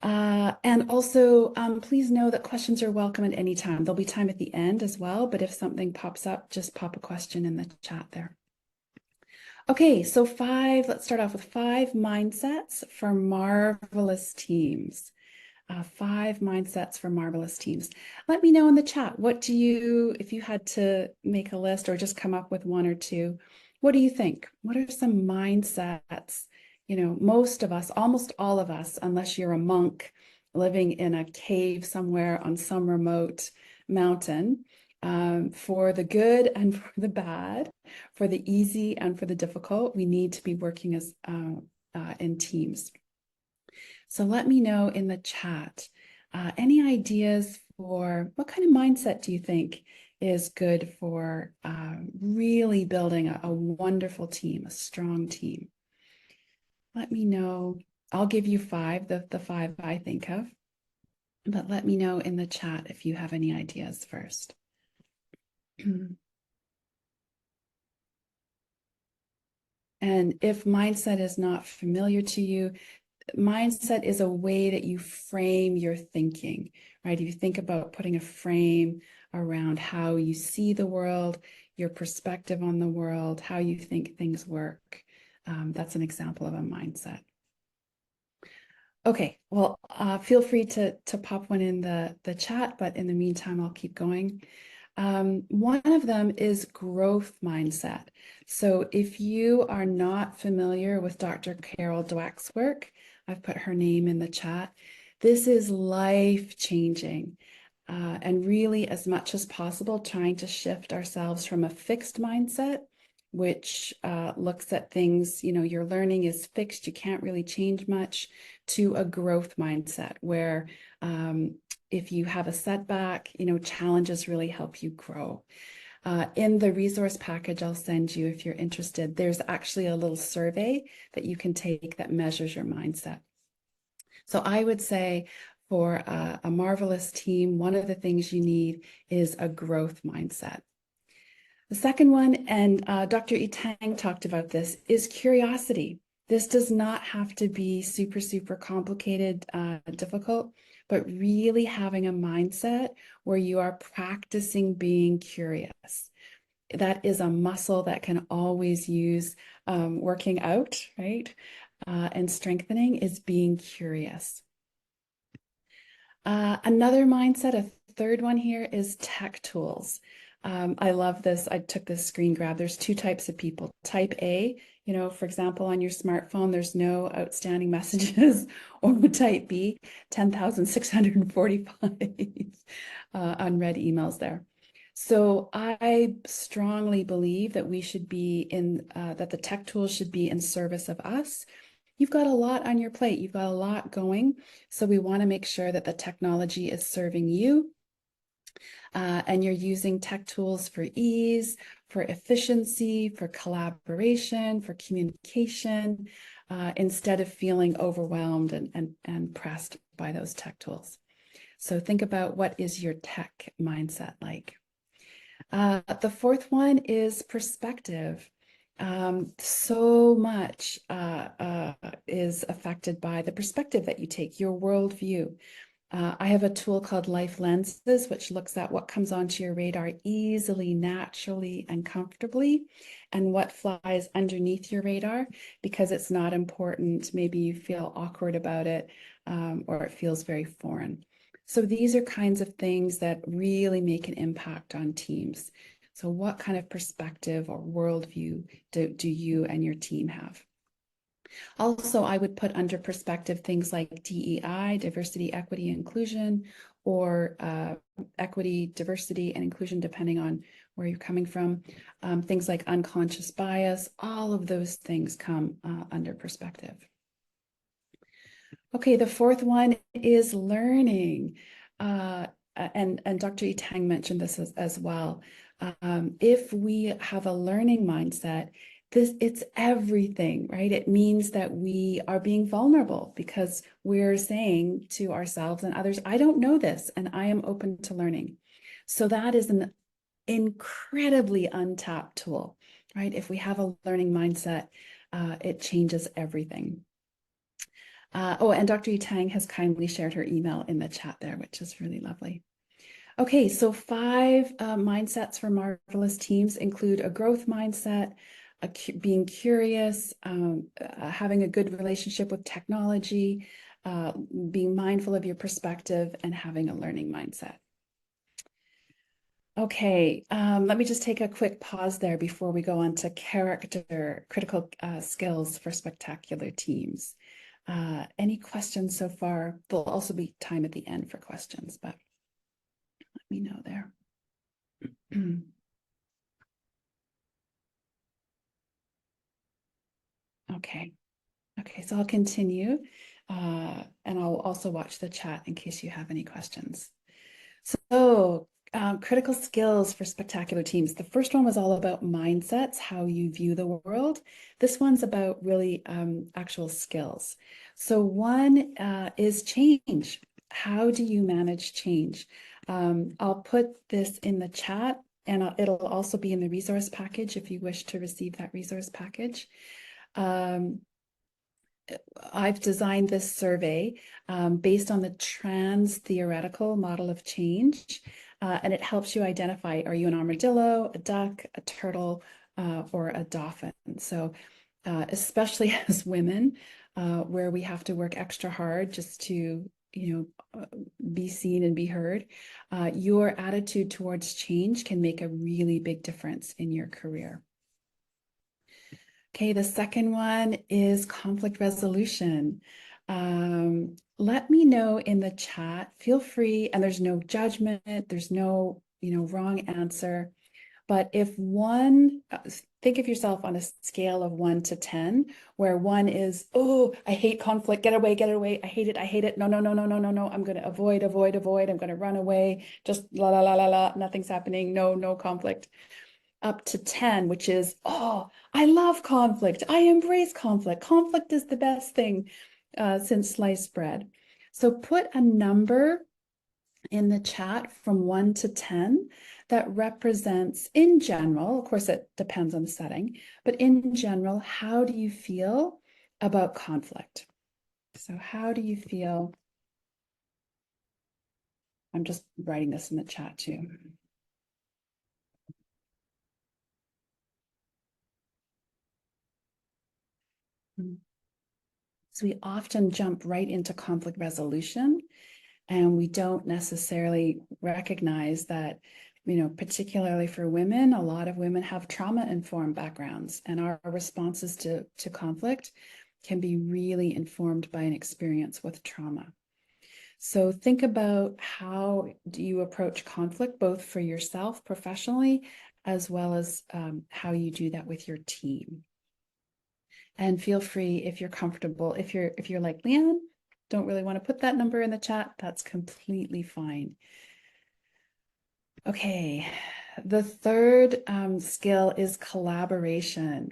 And also, please know that questions are welcome at any time. There'll be time at the end as well, but if something pops up, just pop a question in the chat there. Okay, so let's start off with 5 mindsets for marvelous teams. 5 mindsets for marvelous teams. Let me know in the chat, if you had to make a list or just come up with 1 or 2, what do you think? What are some mindsets? You know, most of us, almost all of us, unless you're a monk living in a cave somewhere on some remote mountain, for the good and for the bad, for the easy and for the difficult, we need to be working as in teams. So let me know in the chat, any ideas for what kind of mindset do you think is good for really building a wonderful team, a strong team? Let me know. I'll give you five, the five I think of, but let me know in the chat if you have any ideas first. And if mindset is not familiar to you, mindset is a way that you frame your thinking, right? If you think about putting a frame around how you see the world, your perspective on the world, how you think things work, that's an example of a mindset. Okay, well, feel free to pop one in the chat, but in the meantime, I'll keep going. One of them is growth mindset. So if you are not familiar with Dr. Carol Dweck's work, I've put her name in the chat. This is life-changing, and really, as much as possible, trying to shift ourselves from a fixed mindset, which looks at things, you know, your learning is fixed, you can't really change much, to a growth mindset where if you have a setback, you know, challenges really help you grow. In the resource package I'll send you if you're interested, there's actually a little survey that you can take that measures your mindset. So I would say for a marvelous team, one of the things you need is a growth mindset. The second one, and Dr. Itang talked about this, is curiosity. This does not have to be super, super complicated, difficult, but really having a mindset where you are practicing being curious. That is a muscle that can always use working out, right? And strengthening is being curious. Another mindset, a third one here, is tech tools. I love this. I took this screen grab. There's two types of people. Type A, you know, for example, on your smartphone, there's no outstanding messages, or type B, 10,645 unread emails there. So I strongly believe that we should be in, that the tech tools should be in service of us. You've got a lot on your plate. You've got a lot going. So we want to make sure that the technology is serving you. And you're using tech tools for ease, for efficiency, for collaboration, for communication, instead of feeling overwhelmed and pressed by those tech tools. So think about, what is your tech mindset like? The fourth one is perspective. So much is affected by the perspective that you take, your worldview. I have a tool called Life Lenses, which looks at what comes onto your radar easily, naturally, and comfortably, and what flies underneath your radar because it's not important. Maybe you feel awkward about it, or it feels very foreign. So these are kinds of things that really make an impact on teams. So what kind of perspective or worldview do you and your team have? Also, I would put under perspective things like DEI, diversity, equity, inclusion, or equity, diversity, and inclusion, depending on where you're coming from. Things like unconscious bias, all of those things come under perspective. Okay, the fourth one is learning. And Dr. Itang mentioned this as well. If we have a learning mindset, it's everything, right? It means that we are being vulnerable because we're saying to ourselves and others, I don't know this, and I am open to learning. So that is an incredibly untapped tool, right? If we have a learning mindset, it changes everything. Oh, and Dr. Itang has kindly shared her email in the chat there, which is really lovely. Okay, so 5 mindsets for marvelous teams include a growth mindset, being curious, having a good relationship with technology, being mindful of your perspective, and having a learning mindset. Okay, let me just take a quick pause there before we go on to critical skills for spectacular teams. Any questions so far? There'll also be time at the end for questions, but let me know there. Okay. Okay, so I'll continue, and I'll also watch the chat in case you have any questions. So, critical skills for spectacular teams. The first one was all about mindsets, how you view the world. This one's about really actual skills. So one is change. How do you manage change? I'll put this in the chat, and it'll also be in the resource package if you wish to receive that resource package. I've designed this survey based on the trans-theoretical model of change, and it helps you identify, are you an armadillo, a duck, a turtle, or a dolphin? So especially as women, where we have to work extra hard just to, be seen and be heard, your attitude towards change can make a really big difference in your career. Okay, the second one is conflict resolution. Let me know in the chat, feel free, and there's no judgment, there's no, wrong answer. But if one, think of yourself on a scale of 1 to 10, where 1 is, oh, I hate conflict, get away, I hate it, no, I'm going to avoid, I'm going to run away, just la, nothing's happening, no conflict. Up to 10, which is, oh, I love conflict. I embrace conflict. Conflict is the best thing since sliced bread. So put a number in the chat from 1 to 10 that represents, in general, of course, it depends on the setting, but in general, how do you feel about conflict? So how do you feel? I'm just writing this in the chat too. So we often jump right into conflict resolution, and we don't necessarily recognize that, particularly for women, a lot of women have trauma-informed backgrounds, and our responses to conflict can be really informed by an experience with trauma. So think about, how do you approach conflict, both for yourself professionally, as well as how you do that with your team. And feel free, if you're comfortable, if you're like, Leanne, don't really want to put that number in the chat, that's completely fine. Okay, the third skill is collaboration.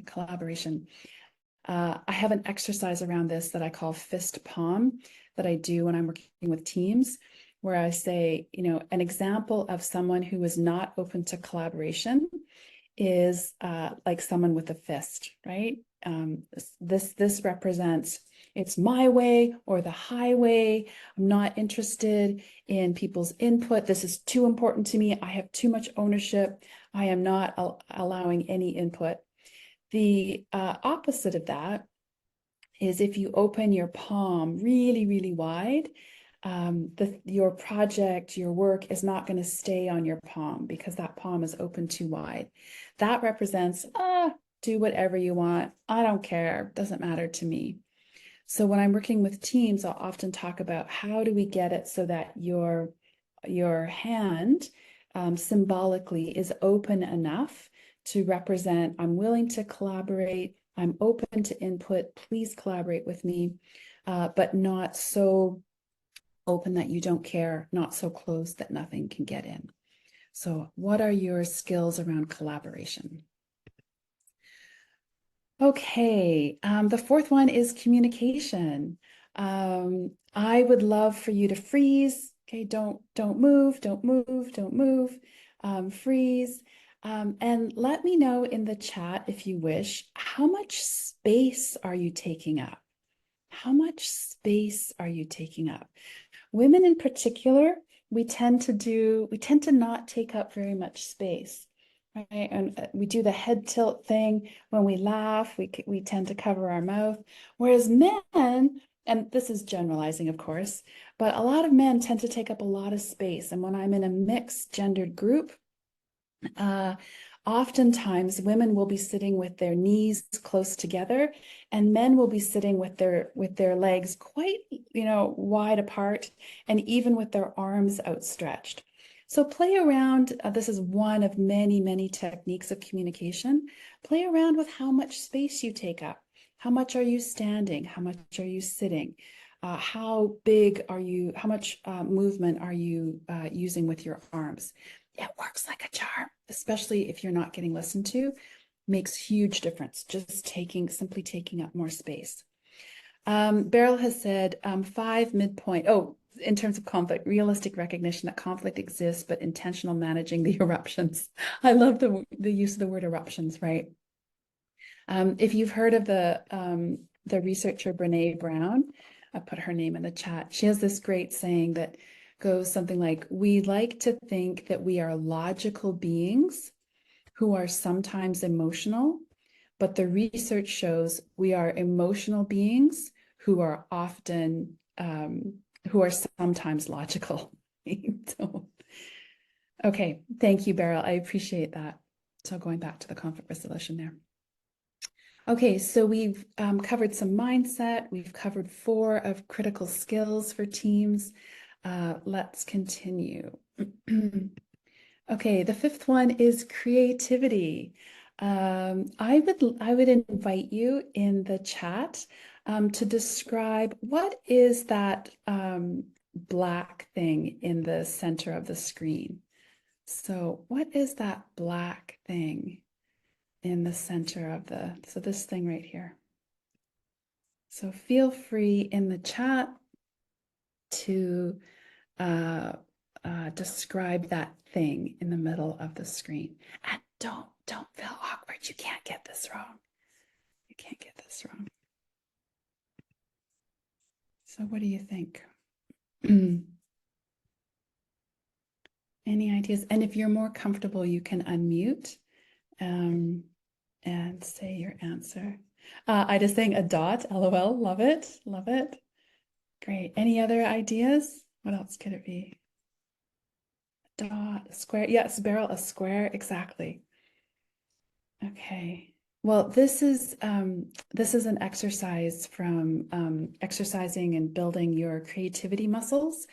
I have an exercise around this that I call fist palm that I do when I'm working with teams, where I say, an example of someone who is not open to collaboration is like someone with a fist, right? This represents, it's my way or the highway. I'm not interested in people's input. This is too important to me. I have too much ownership. I am not allowing any input. The opposite of that is if you open your palm really, really wide, your project, your work is not going to stay on your palm because that palm is open too wide. That represents, do whatever you want. I don't care. Doesn't matter to me. So when I'm working with teams, I'll often talk about, how do we get it so that your hand symbolically is open enough to represent, I'm willing to collaborate, I'm open to input, please collaborate with me, but not so open that you don't care, not so closed that nothing can get in. So what are your skills around collaboration? Okay, the fourth one is communication. I would love for you to freeze. Okay, don't move, freeze. And let me know in the chat, if you wish, how much space are you taking up? How much space are you taking up? Women in particular, we tend to not take up very much space, right? And we do the head tilt thing when we laugh, we tend to cover our mouth, whereas men, and this is generalizing, of course, but a lot of men tend to take up a lot of space. And when I'm in a mixed gendered group, Oftentimes women will be sitting with their knees close together, and men will be sitting with their legs quite, wide apart, and even with their arms outstretched. So play around. This is one of many, many techniques of communication. Play around with how much space you take up. How much are you standing? How much are you sitting? How big are you? How much movement are you using with your arms? It works like a charm, especially if you're not getting listened to. Makes huge difference, just simply taking up more space. Beryl has said 5 midpoint. Oh, in terms of conflict, realistic recognition that conflict exists, but intentional managing the eruptions. I love the use of the word eruptions, right? If you've heard of the researcher Brene Brown, I put her name in the chat. She has this great saying that goes something like, we like to think that we are logical beings who are sometimes emotional, but the research shows we are emotional beings who are often, who are sometimes logical. So, okay, thank you, Beryl. I appreciate that. So going back to the conflict resolution there. Okay, so we've covered some mindset. We've covered 4 of critical skills for teams. Let's continue. Okay, the 5th one is creativity. I would invite you in the chat to describe what is that black thing in the center of the screen. So what is that black thing in the center of so this thing right here? So feel free in the chat to describe that thing in the middle of the screen. And don't feel awkward. You can't get this wrong. You can't get this wrong. So what do you think? Any ideas? And if you're more comfortable, you can unmute and say your answer. I just saying a dot, LOL, love it, love it. Great. Any other ideas? What else could it be? A dot, a square. Yes, Beryl, a square, exactly. Okay. Well, this is an exercise from exercising and building your creativity muscles.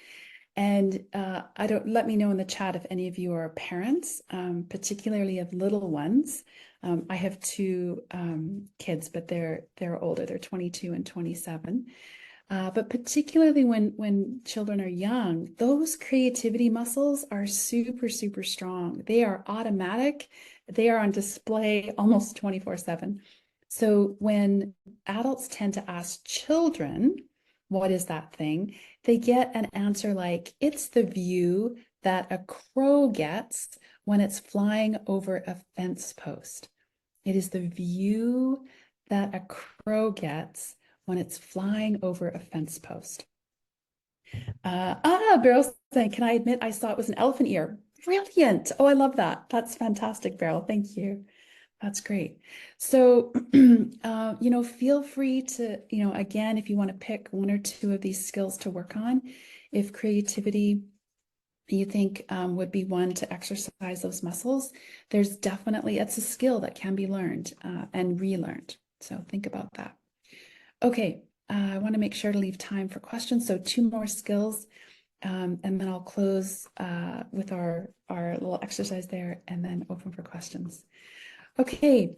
And let me know in the chat if any of you are parents, particularly of little ones. I have 2 kids, but they're older. They're 22 and 27. But particularly when children are young, those creativity muscles are super, super strong. They are automatic. They are on display almost 24/7. So when adults tend to ask children, what is that thing? They get an answer like, it's the view that a crow gets when it's flying over a fence post. It is the view that a crow gets when it's flying over a fence post. Beryl's saying, can I admit I saw it was an elephant ear? Brilliant. Oh, I love that. That's fantastic, Beryl. Thank you. That's great. So, feel free to, again, if you want to pick 1 or 2 of these skills to work on, if creativity you think would be one to exercise those muscles, there's definitely, it's a skill that can be learned and relearned. So think about that. Okay, I want to make sure to leave time for questions. So 2 more skills, and then I'll close with our little exercise there and then open for questions. Okay,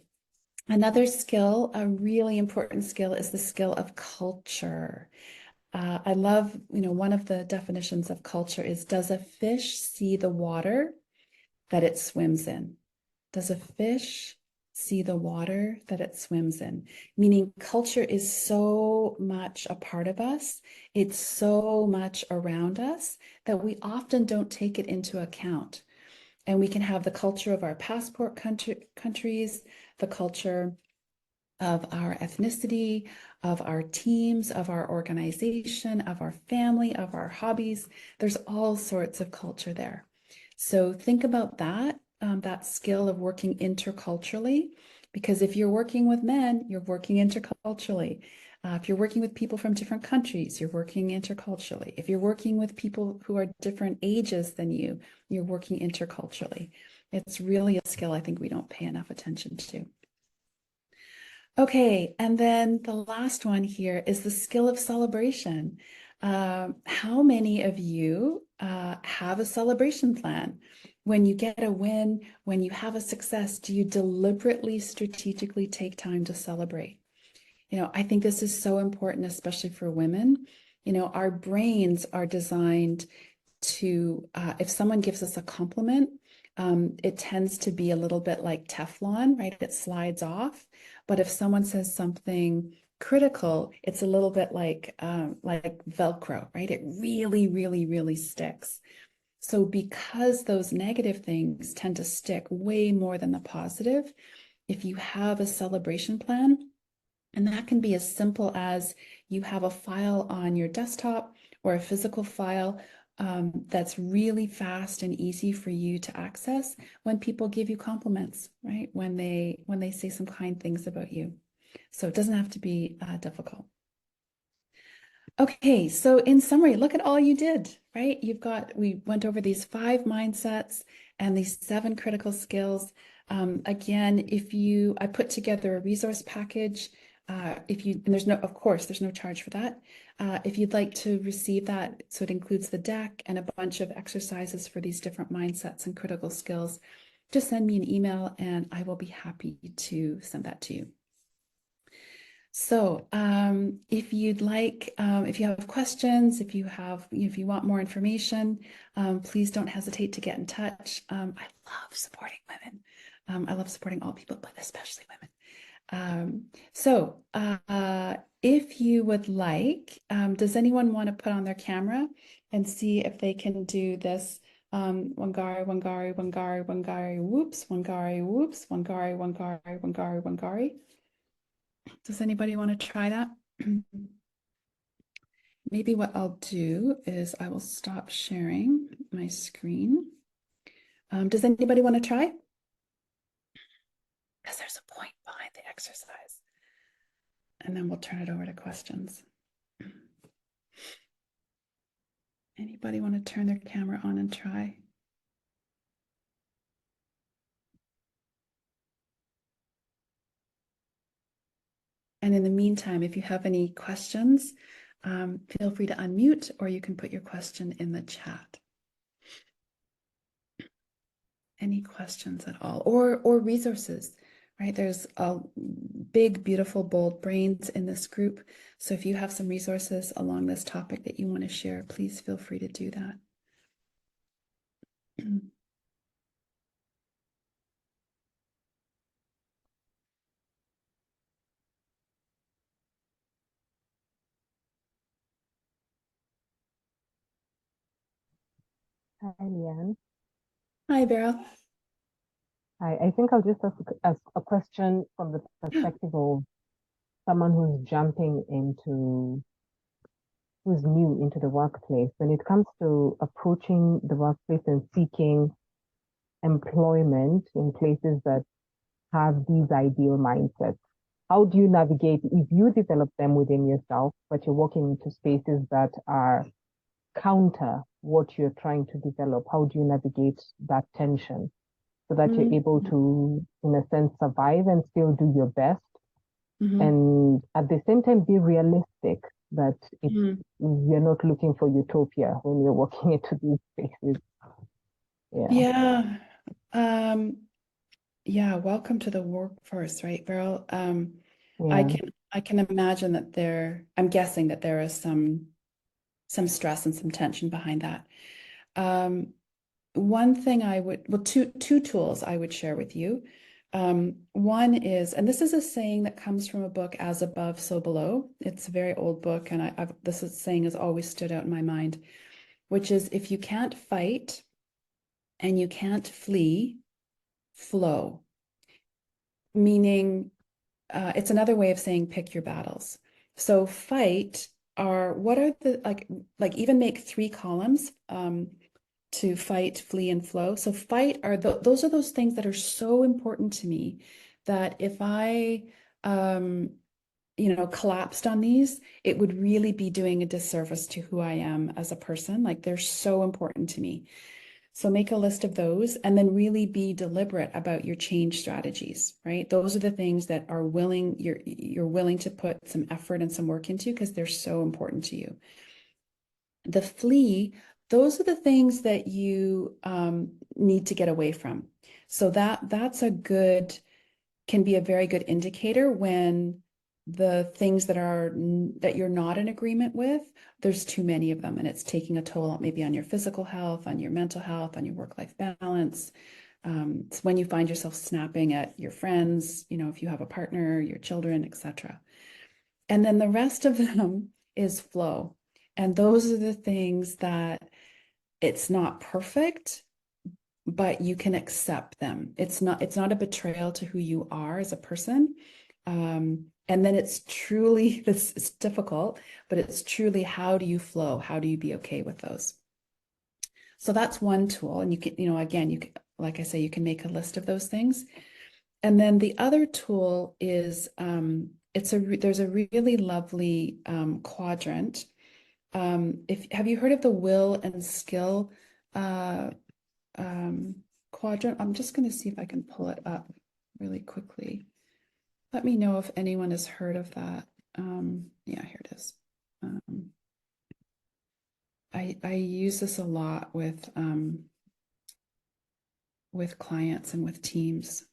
another skill, a really important skill, is the skill of culture. I love, one of the definitions of culture is, does a fish see the water that it swims in? Does a fish see the water that it swims in? Meaning culture is so much a part of us. It's so much around us that we often don't take it into account. And we can have the culture of our passport countries, the culture of our ethnicity, of our teams, of our organization, of our family, of our hobbies. There's all sorts of culture there. So think about that, that skill of working interculturally, because if you're working with men, you're working interculturally. If you're working with people from different countries, you're working interculturally. If you're working with people who are different ages than you, you're working interculturally. It's really a skill I think we don't pay enough attention to. Okay, and then the last one here is the skill of celebration. How many of you have a celebration plan? When you get a win, when you have a success, do you deliberately, strategically take time to celebrate? You know, I think this is so important, especially for women. You know, our brains are designed to, if someone gives us a compliment, it tends to be a little bit like Teflon, right? It slides off. But if someone says something critical, it's a little bit like Velcro, right? It really, really, really sticks. So because those negative things tend to stick way more than the positive, if you have a celebration plan, and that can be as simple as you have a file on your desktop or a physical file that's really fast and easy for you to access when people give you compliments, right? When they say some kind things about you. So it doesn't have to be difficult. Okay, so in summary, look at all you did, right? We went over these 5 mindsets and these 7 critical skills. Again, I put together a resource package. And of course, there's no charge for that. If you'd like to receive that, so it includes the deck and a bunch of exercises for these different mindsets and critical skills, just send me an email and I will be happy to send that to you. So if you'd like, if you have questions, if you want more information, please don't hesitate to get in touch. I love supporting women. I love supporting all people, but especially women. If you would like, does anyone want to put on their camera and see if they can do this? Wangari, Wangari, Wangari, Wangari, whoops, Wangari, whoops, Wangari, Wangari, Wangari, Wangari. Does anybody want to try that? Maybe what I'll do is I will stop sharing my screen. Does anybody want to try? Because there's a point behind the exercise. And then we'll turn it over to questions. Anybody want to turn their camera on and try? And in the meantime, if you have any questions, feel free to unmute or you can put your question in the chat. Any questions at all, or resources, right? There's a big, beautiful, bold brains in this group. So if you have some resources along this topic that you want to share, please feel free to do that. Hi, Leanne. Hi, Beryl. Hi, I think I'll just ask a question from the perspective of someone who's new into the workplace. When it comes to approaching the workplace and seeking employment in places that have these ideal mindsets, how do you navigate if you develop them within yourself, but you're walking into spaces that are counter what you're trying to develop? How do you navigate that tension so that you're able to, in a sense, survive and still do your best, and at the same time be realistic that you're not looking for utopia when you're walking into these spaces? Yeah, welcome to the workforce, right, Beryl? Yeah. I can imagine that I'm guessing that there is some stress and some tension behind that. One thing two tools I would share with you. One is, and this is a saying that comes from a book, As Above, So Below. It's a very old book, and this saying has always stood out in my mind, which is, if you can't fight and you can't flee, flow. Meaning, it's another way of saying pick your battles. So fight what are the, like even make 3 columns to fight, flee, and flow. So fight those are those things that are so important to me that if I collapsed on these, it would really be doing a disservice to who I am as a person. Like, they're so important to me. So make a list of those and then really be deliberate about your change strategies, right? Those are the things that are you're willing to put some effort and some work into because they're so important to you. The flee, those are the things that you need to get away from. So that's can be a very good indicator when the things that you're not in agreement with, there's too many of them and it's taking a toll maybe on your physical health, on your mental health, on your work-life balance. It's when you find yourself snapping at your friends, if you have a partner, your children, etc. And then the rest of them is flow. And those are the things that it's not perfect, but you can accept them. It's not a betrayal to who you are as a person. And then it's truly, this is difficult, but it's truly, how do you flow? How do you be okay with those? So that's one tool. And you can, again, you can, like I say, you can make a list of those things. And then the other tool is, there's a really lovely quadrant. Have you heard of the will and skill quadrant? I'm just going to see if I can pull it up really quickly. Let me know if anyone has heard of that. Yeah, here it is. I use this a lot with clients and with teams.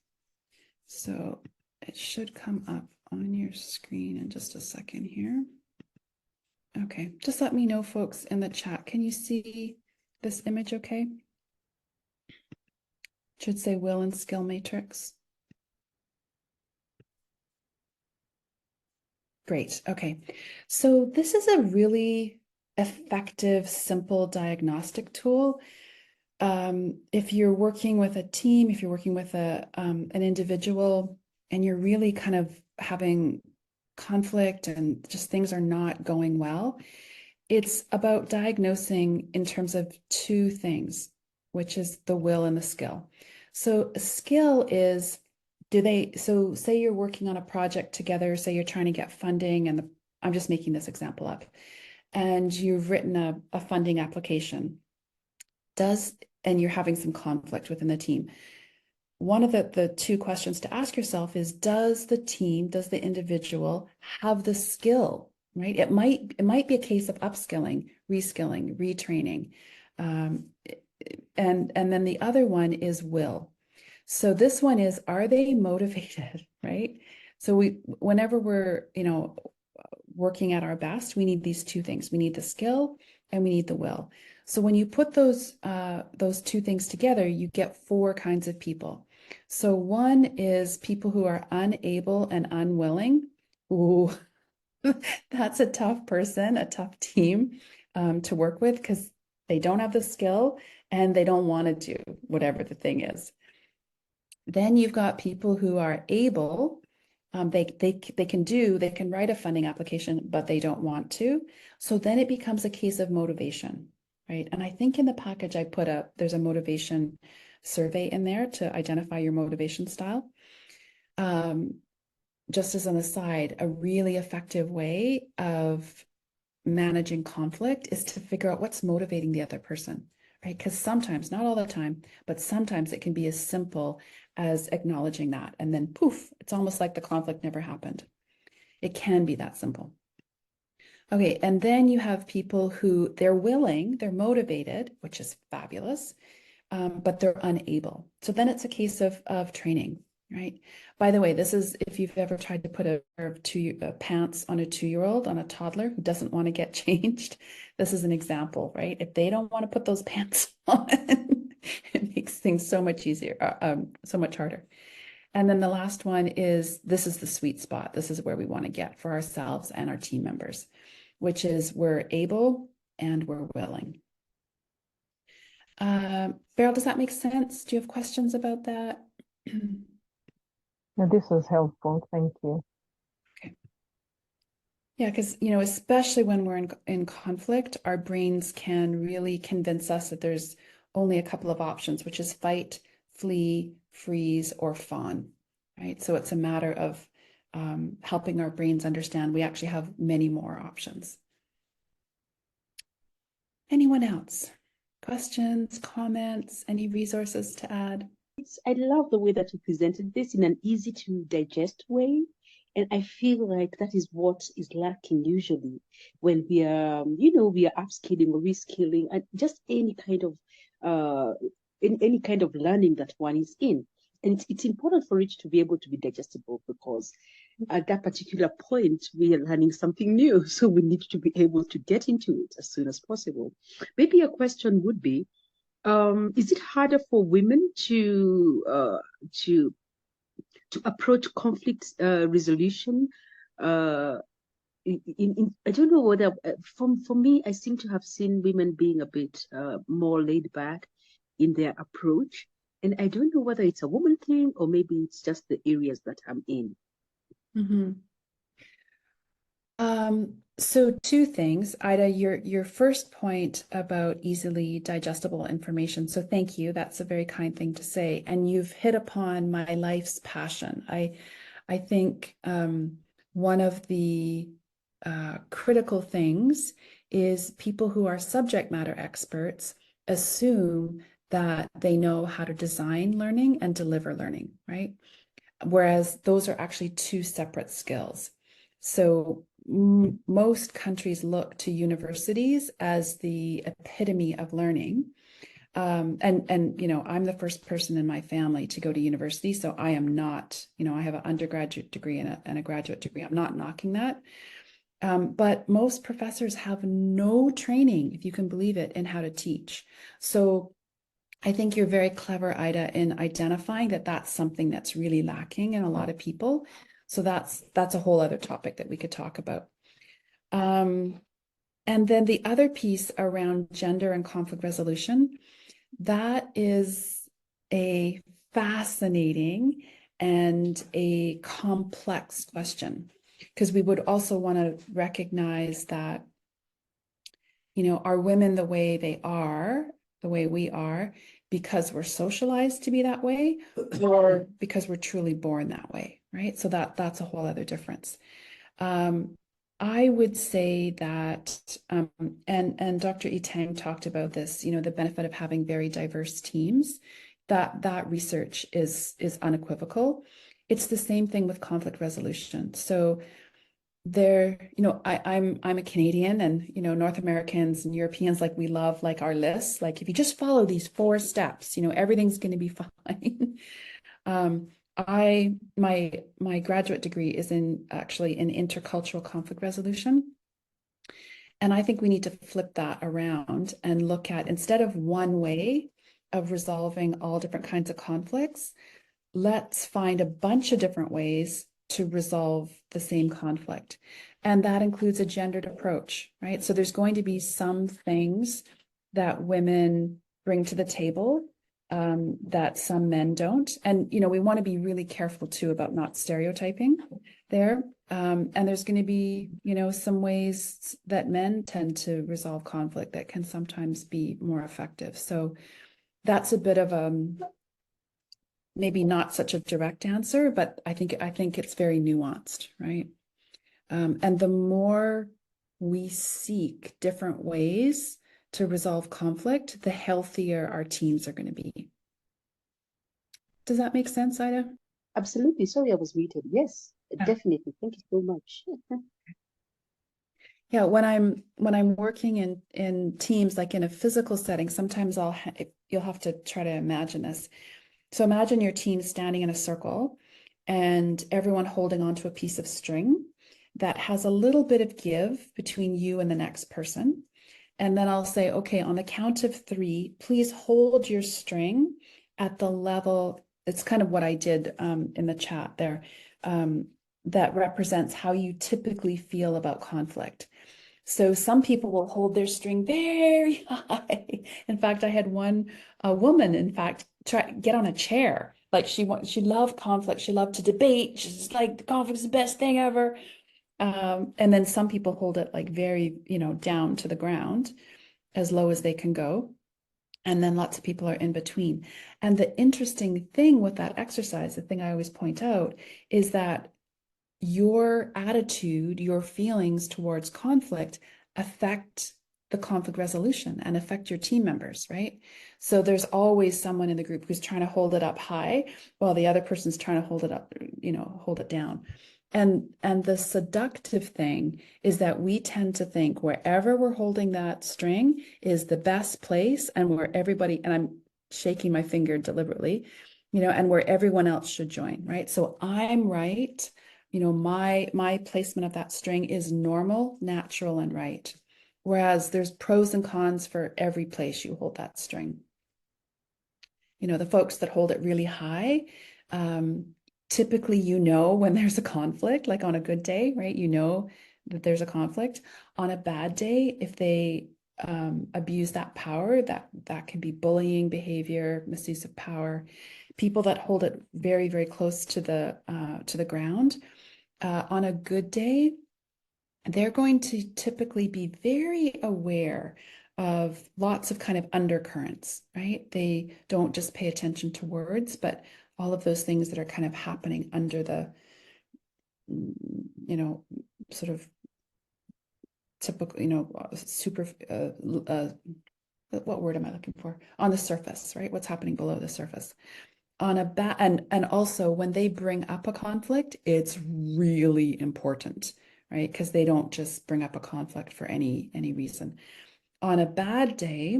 So it should come up on your screen in just a second here. Okay, just let me know, folks, in the chat. Can you see this image okay? It should say will and skill matrix. Great. Okay. So this is a really effective, simple diagnostic tool. If you're working with a team, if you're working with an individual, and you're really kind of having conflict and just things are not going well, it's about diagnosing in terms of two things, which is the will and the skill. So a skill is, so say you're working on a project together, say you're trying to get funding, and I'm just making this example up, and you've written a funding application, and you're having some conflict within the team. One of the two questions to ask yourself is, does the individual have the skill, right? It might be a case of upskilling, reskilling, retraining. And then the other one is will. So this one is, are they motivated, right? So whenever we're, working at our best, we need these two things. We need the skill and we need the will. So when you put those two things together, you get four kinds of people. So one is people who are unable and unwilling. Ooh, that's a tough person, a tough team to work with because they don't have the skill and they don't want to do whatever the thing is. Then you've got people who are able, they can write a funding application, but they don't want to. So then it becomes a case of motivation, right? And I think in the package I there's a motivation survey in there to identify your motivation style. Just as an aside, a really effective way of managing conflict is to figure out what's motivating the other person, right? Because sometimes, not all the time, but sometimes it can be as simple as acknowledging that. And then poof, it's almost like the conflict never happened. It can be that simple. Okay, and then you have people who they're willing, they're motivated, which is fabulous, but they're unable. So then it's a case of training, right? By the way, this is if you've ever tried to put a pair of pants on a 2-year-old, on a toddler who doesn't want to get changed. This is an example, right? If they don't want to put those pants on, it makes things so much easier, so much harder. And then the last one is, this is the sweet spot. This is where we want to get for ourselves and our team members, which is we're able and we're willing. Beryl, does that make sense? Do you have questions about that? No, this was helpful. Thank you. Okay. Yeah, because, especially when we're in conflict, our brains can really convince us that there's only a couple of options, which is fight, flee, freeze, or fawn, right? So it's a matter of helping our brains understand we actually have many more options. Anyone else? questions, comments, any resources to add? I love the way that you presented this in an easy to digest way. And I feel like that is what is lacking usually when we are, we are upskilling or reskilling and just any kind of learning that one is in. And it's important for it to be able to be digestible, because at that particular point, we are learning something new. So we need to be able to get into it as soon as possible. Maybe a question would be, is it harder for women to approach conflict resolution? I don't know whether for me, I seem to have seen women being a bit more laid back in their approach, and I don't know whether it's a woman thing or maybe it's just the areas that I'm in. Mm-hmm. So two things, Ida, your first point about easily digestible information. So thank you. That's a very kind thing to say. And you've hit upon my life's passion. I think one of the critical things is people who are subject matter experts assume that they know how to design learning and deliver learning, right? Whereas those are actually two separate skills. So most countries look to universities as the epitome of learning. And I'm the first person in my family to go to university, so I am not, I have an undergraduate degree and a graduate degree. I'm not knocking that. But most professors have no training, if you can believe it, in how to teach. So I think you're very clever, Ida, in identifying that that's something that's really lacking in a lot of people. So that's a whole other topic that we could talk about. And then the other piece around gender and conflict resolution, that is a fascinating and a complex question, because we would also want to recognize that, are women the way they are, the way we are, because we're socialized to be that way, or because we're truly born that way, right? So that's a whole other difference. I would say that, and Dr. Itang talked about this, the benefit of having very diverse teams, that research is unequivocal. It's the same thing with conflict resolution. So I'm a Canadian, and North Americans and Europeans, like, we love like our lists. Like, if you just follow these 4 steps, everything's going to be fine. My graduate degree is actually in intercultural conflict resolution. And I think we need to flip that around and look at, instead of one way of resolving all different kinds of conflicts, let's find a bunch of different ways to resolve the same conflict. And that includes a gendered approach, right? So there's going to be some things that women bring to the table that some men don't. And, we want to be really careful too about not stereotyping there. And there's going to be, some ways that men tend to resolve conflict that can sometimes be more effective. So that's a bit of maybe not such a direct answer, but I think it's very nuanced, right? And the more we seek different ways to resolve conflict, the healthier our teams are going to be. Does that make sense, Ida? Absolutely. Sorry, I was muted. Yes, definitely. Thank you so much. Yeah, when I'm working in teams, like in a physical setting, sometimes you'll have to try to imagine this. So imagine your team standing in a circle and everyone holding onto a piece of string that has a little bit of give between you and the next person. And then I'll say, okay, on the count of 3, please hold your string at the level. It's kind of what I did in the chat there. That represents how you typically feel about conflict. So some people will hold their string very high. In fact, I had a woman, in fact, try to get on a chair. Like, she loved conflict. She loved to debate. She's like, the conflict's the best thing ever. And then some people hold it like very, down to the ground, as low as they can go. And then lots of people are in between. And the interesting thing with that exercise, the thing I always point out, is that your attitude, your feelings towards conflict affect the conflict resolution and affect your team members, right? So there's always someone in the group who's trying to hold it up high while the other person's trying to hold it up, hold it down. And the seductive thing is that we tend to think wherever we're holding that string is the best place, and where everybody, and I'm shaking my finger deliberately, and where everyone else should join, right? So I'm right. My placement of that string is normal, natural, and right. Whereas there's pros and cons for every place you hold that string. The folks that hold it really high, typically, when there's a conflict, like on a good day, right? That there's a conflict. On a bad day, if they abuse that power, that can be bullying behavior, misuse of power. People that hold it very, very close to the ground, on a good day, they're going to typically be very aware of lots of kind of undercurrents, right? They don't just pay attention to words, but all of those things that are kind of happening under the, sort of typical, super, what word am I looking for? On the surface, right? What's happening below the surface. And also when they bring up a conflict, it's really important, right? Because they don't just bring up a conflict for any reason. On a bad day,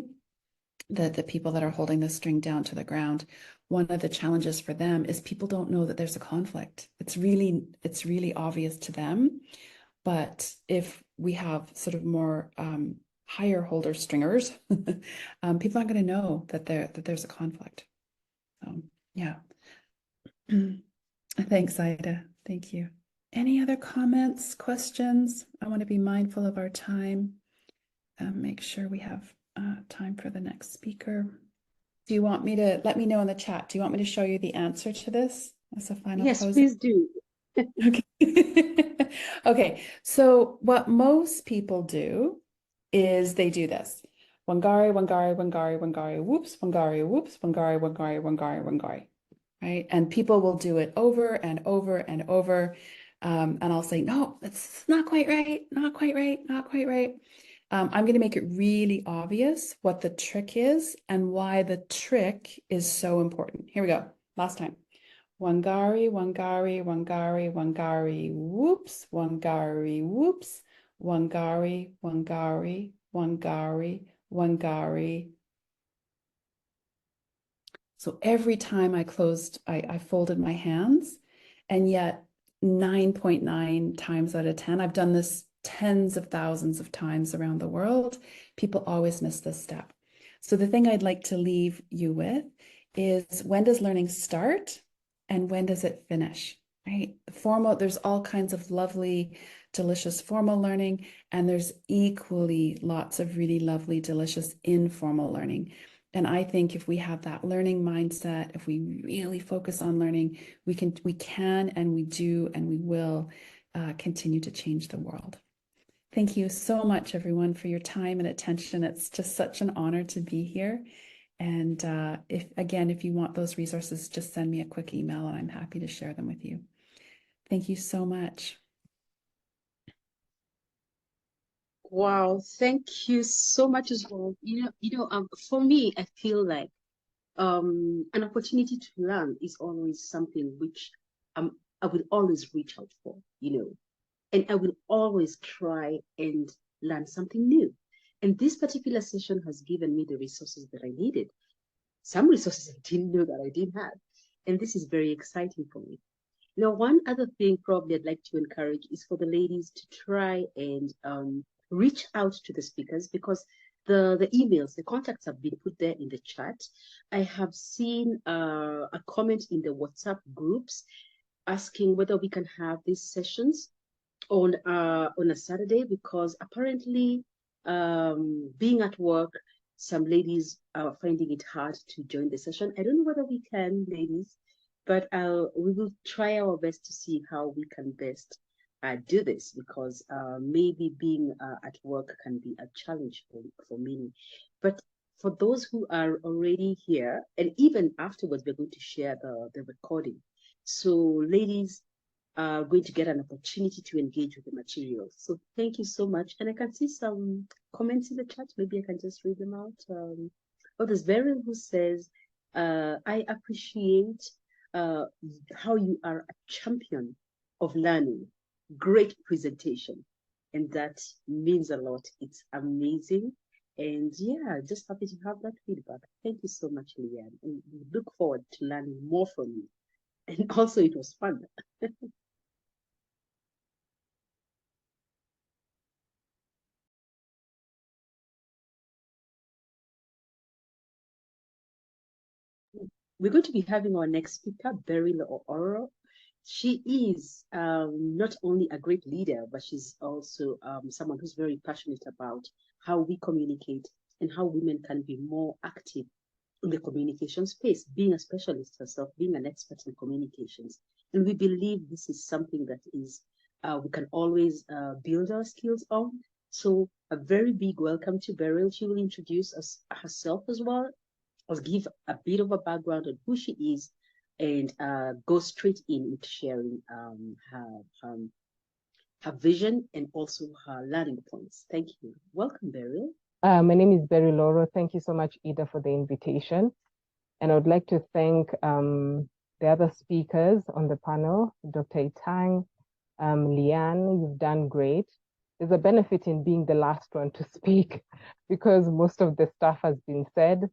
the people that are holding the string down to the ground, one of the challenges for them is people don't know that there's a conflict. It's really obvious to them. But if we have sort of more higher holder stringers, people aren't going to know that there's a conflict. Yeah. Thanks, Ida. Thank you. Any other comments, questions? I want to be mindful of our time. Make sure we have time for the next speaker. Do you want me to let me know in the chat? Do you want me to show you the answer to this as a final Yes, close? please do. Okay. Okay. So what most people do is they do this. Wangari, Wangari, Wangari, Wangari, whoops, Wangari, whoops, Wangari, Wangari, Wangari, Wangari. Right? And people will do it over and over and over. And I'll say, no, that's not quite right, not quite right, not quite right. I'm going to make it really obvious what the trick is and why the trick is so important. Here we go. Last time. Wangari, Wangari, Wangari, Wangari, whoops, Wangari, whoops, Wangari, Wangari, Wangari, Wangari. So every time I folded my hands, and yet 9.9 times out of 10, I've done this tens of thousands of times around the world, people always miss this step. So the thing I'd like to leave you with is, when does learning start and when does it finish, right? There's all kinds of lovely, delicious formal learning, and there's equally lots of really lovely, delicious informal learning. And I think if we have that learning mindset, if we really focus on learning, we can and we do and we will continue to change the world. Thank you so much, everyone, for your time and attention. It's just such an honor to be here. And if you want those resources, just send me a quick email and I'm happy to share them with you. Thank you so much. Wow, thank you so much as well. For me, I feel like an opportunity to learn is always something which I will always reach out for, and I will always try and learn something new. And this particular session has given me the resources that I needed. Some resources I didn't know that I didn't have. And this is very exciting for me. Now, one other thing probably I'd like to encourage is for the ladies to try and reach out to the speakers, because the emails, the contacts have been put there in the chat. I have seen a comment in the WhatsApp groups asking whether we can have these sessions on a Saturday, because apparently being at work, some ladies are finding it hard to join the session. I don't know whether we can, ladies, but we will try our best to see how we can best do this, because maybe being at work can be a challenge for many. But for those who are already here, and even afterwards, we're going to share the recording. So ladies, are going to get an opportunity to engage with the materials. So thank you so much. And I can see some comments in the chat. Maybe I can just read them out. There's Beryl who says, I appreciate how you are a champion of learning. Great presentation. And that means a lot. It's amazing. And yeah, just happy to have that feedback. Thank you so much, Leanne. And we look forward to learning more from you. And also, it was fun. We're going to be having our next speaker, Beryl Oro. She is not only a great leader, but she's also someone who's very passionate about how we communicate and how women can be more active in the communication space, being a specialist herself, being an expert in communications. And we believe this is something that is we can always build our skills on. So a very big welcome to Beryl. She will introduce us herself as well, or give a bit of a background on who she is, and go straight into sharing her vision and also her learning points. Thank you. Welcome, Beryl. My name is Beryl Oro. Thank you so much, Ida, for the invitation. And I would like to thank the other speakers on the panel, Dr. Itang, Leanne, you've done great. There's a benefit in being the last one to speak because most of the stuff has been said.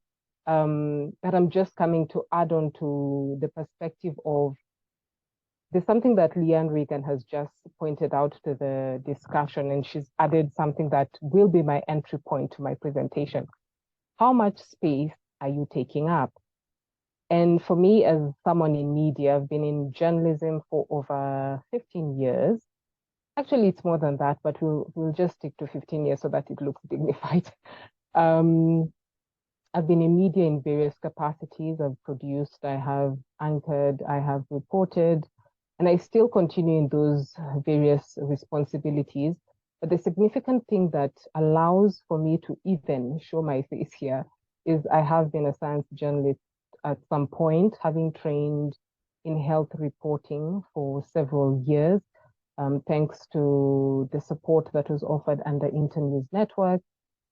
But I'm just coming to add on to the perspective of, there's something that Leanne Regan has just pointed out to the discussion, and she's added something that will be my entry point to my presentation. How much space are you taking up? And for me, as someone in media, I've been in journalism for over 15 years. Actually, it's more than that, but we'll just stick to 15 years so that it looks dignified. I've been in media in various capacities. I've produced, I have anchored, I have reported, and I still continue in those various responsibilities. But the significant thing that allows for me to even show my face here is I have been a science journalist at some point, having trained in health reporting for several years, thanks to the support that was offered under Internews Network.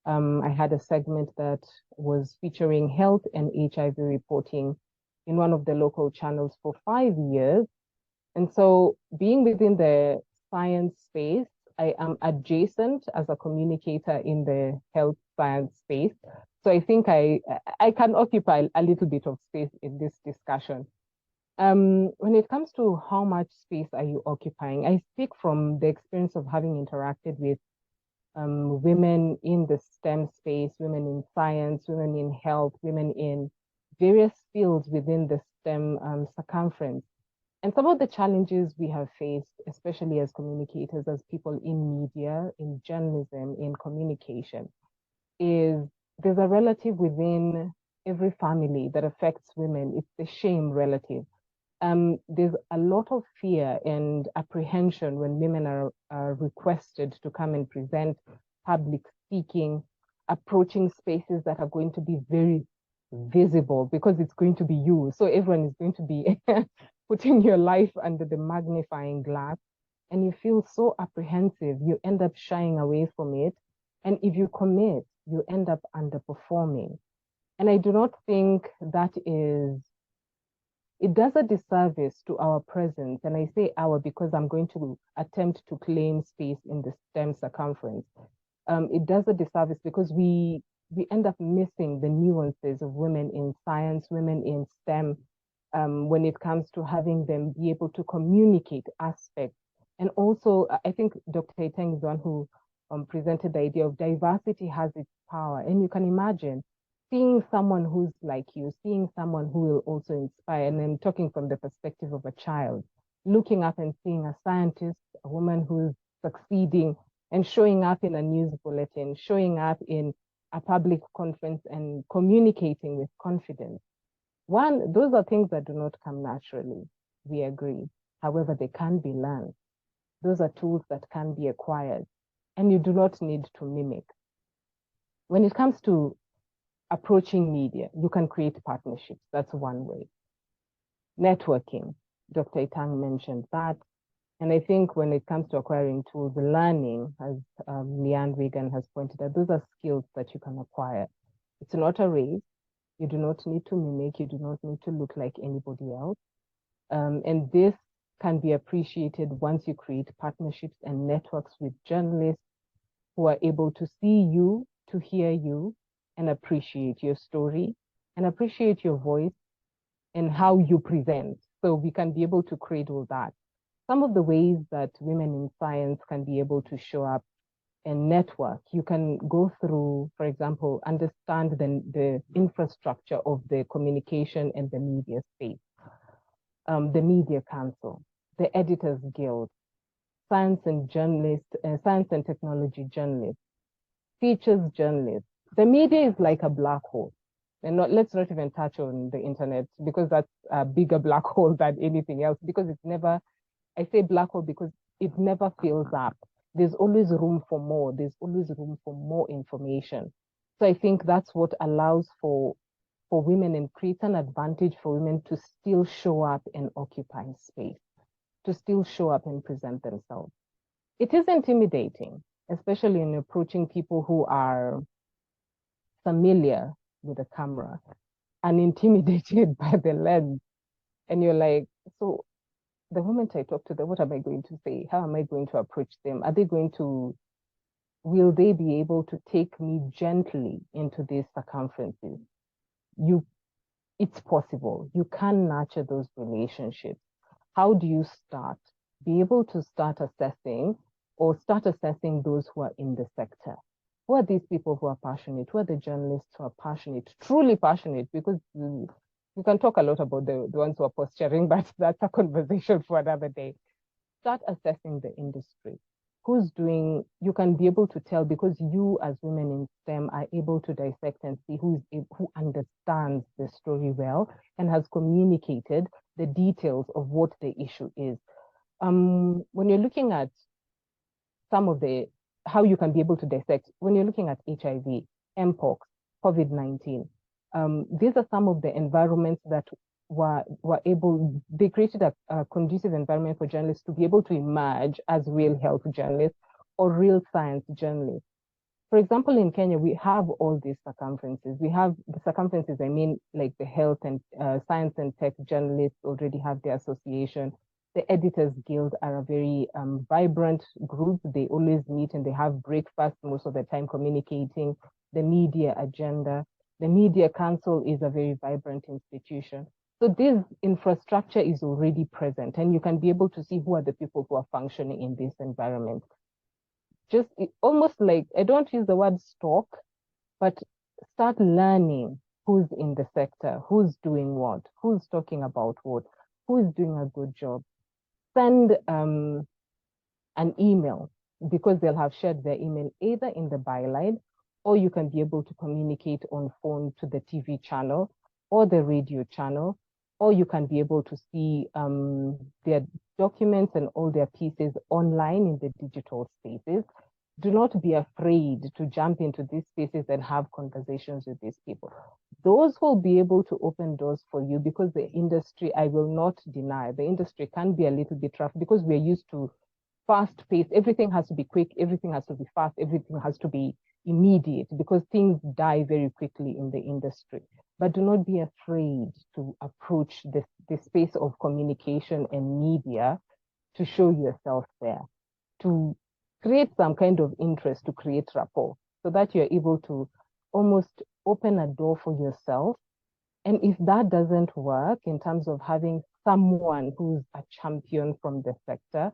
I had a segment that was featuring health and HIV reporting in one of the local channels for 5 years. And so being within the science space, I am adjacent as a communicator in the health science space. So I think I can occupy a little bit of space in this discussion. When it comes to how much space are you occupying, I speak from the experience of having interacted with women in the STEM space, women in science, women in health, women in various fields within the STEM circumference. And some of the challenges we have faced, especially as communicators, as people in media, in journalism, in communication, is there's a relative within every family that affects women. It's the shame relative. There's a lot of fear and apprehension when women are requested to come and present, public speaking, approaching spaces that are going to be very visible because it's going to be you. So everyone is going to be putting your life under the magnifying glass, and you feel so apprehensive, you end up shying away from it. And if you commit, you end up underperforming. And I do not think that it does a disservice to our presence. And I say our because I'm going to attempt to claim space in the STEM circumference. It does a disservice because we end up missing the nuances of women in science, women in STEM, when it comes to having them be able to communicate aspects. And also, I think Dr. Iteng is the one who presented the idea of diversity has its power. And you can imagine seeing someone who's like you, seeing someone who will also inspire, and I'm talking from the perspective of a child, looking up and seeing a scientist, a woman who's succeeding and showing up in a news bulletin, showing up in a public conference and communicating with confidence. One, those are things that do not come naturally, we agree. However, they can be learned. Those are tools that can be acquired, and you do not need to mimic. When it comes to approaching media, you can create partnerships. That's one way. Networking, Dr. Itang mentioned that. And I think when it comes to acquiring tools, learning, as Leanne Regan has pointed out, those are skills that you can acquire. It's not a race. You do not need to mimic. You do not need to look like anybody else. And this can be appreciated once you create partnerships and networks with journalists who are able to see you, to hear you, and appreciate your story, and appreciate your voice and how you present. So we can be able to create all that. Some of the ways that women in science can be able to show up and network, you can go through, for example, understand the infrastructure of the communication and the media space, the Media Council, the Editors Guild, science and technology journalists, features journalists. The media is like a black hole. And let's not even touch on the internet, because that's a bigger black hole than anything else, because it's never, I say black hole because it never fills up. There's always room for more. There's always room for more information. So I think that's what allows for women and creates an advantage for women to still show up and occupy space, to still show up and present themselves. It is intimidating, especially in approaching people who are familiar with the camera and intimidated by the lens. And you're like, so the moment I talk to them, what am I going to say? How am I going to approach them? Will they be able to take me gently into these circumferences? It's possible. You can nurture those relationships. How do you start? Be able to start assessing those who are in the sector. Who are these people who are passionate? Who are the journalists who are passionate, truly passionate? Because we can talk a lot about the ones who are posturing, but that's a conversation for another day. Start assessing the industry. You can be able to tell, because you as women in STEM are able to dissect and see who understands the story well and has communicated the details of what the issue is. When you're looking at how you can be able to dissect, when you're looking at HIV, Mpox, COVID-19, these are some of the environments that they created a conducive environment for journalists to be able to emerge as real health journalists or real science journalists. For example, in Kenya, we have all these circumferences. We have the circumferences, like the health and science and tech journalists already have their association. The Editors Guild are a very vibrant group. They always meet and they have breakfast most of the time communicating the media agenda. The Media Council is a very vibrant institution. So this infrastructure is already present, and you can be able to see who are the people who are functioning in this environment. Just almost like, I don't use the word stalk, but start learning who's in the sector, who's doing what, who's talking about what, who's doing a good job. Send an email, because they'll have shared their email either in the byline, or you can be able to communicate on phone to the TV channel or the radio channel, or you can be able to see their documents and all their pieces online in the digital spaces. Do not be afraid to jump into these spaces and have conversations with these people. Those will be able to open doors for you, because the industry, I will not deny, the industry can be a little bit rough because we're used to fast paced. Everything has to be quick, everything has to be fast, everything has to be immediate, because things die very quickly in the industry. But do not be afraid to approach the space of communication and media to show yourself there, to create some kind of interest, to create rapport, so that you're able to almost open a door for yourself. And if that doesn't work in terms of having someone who's a champion from the sector,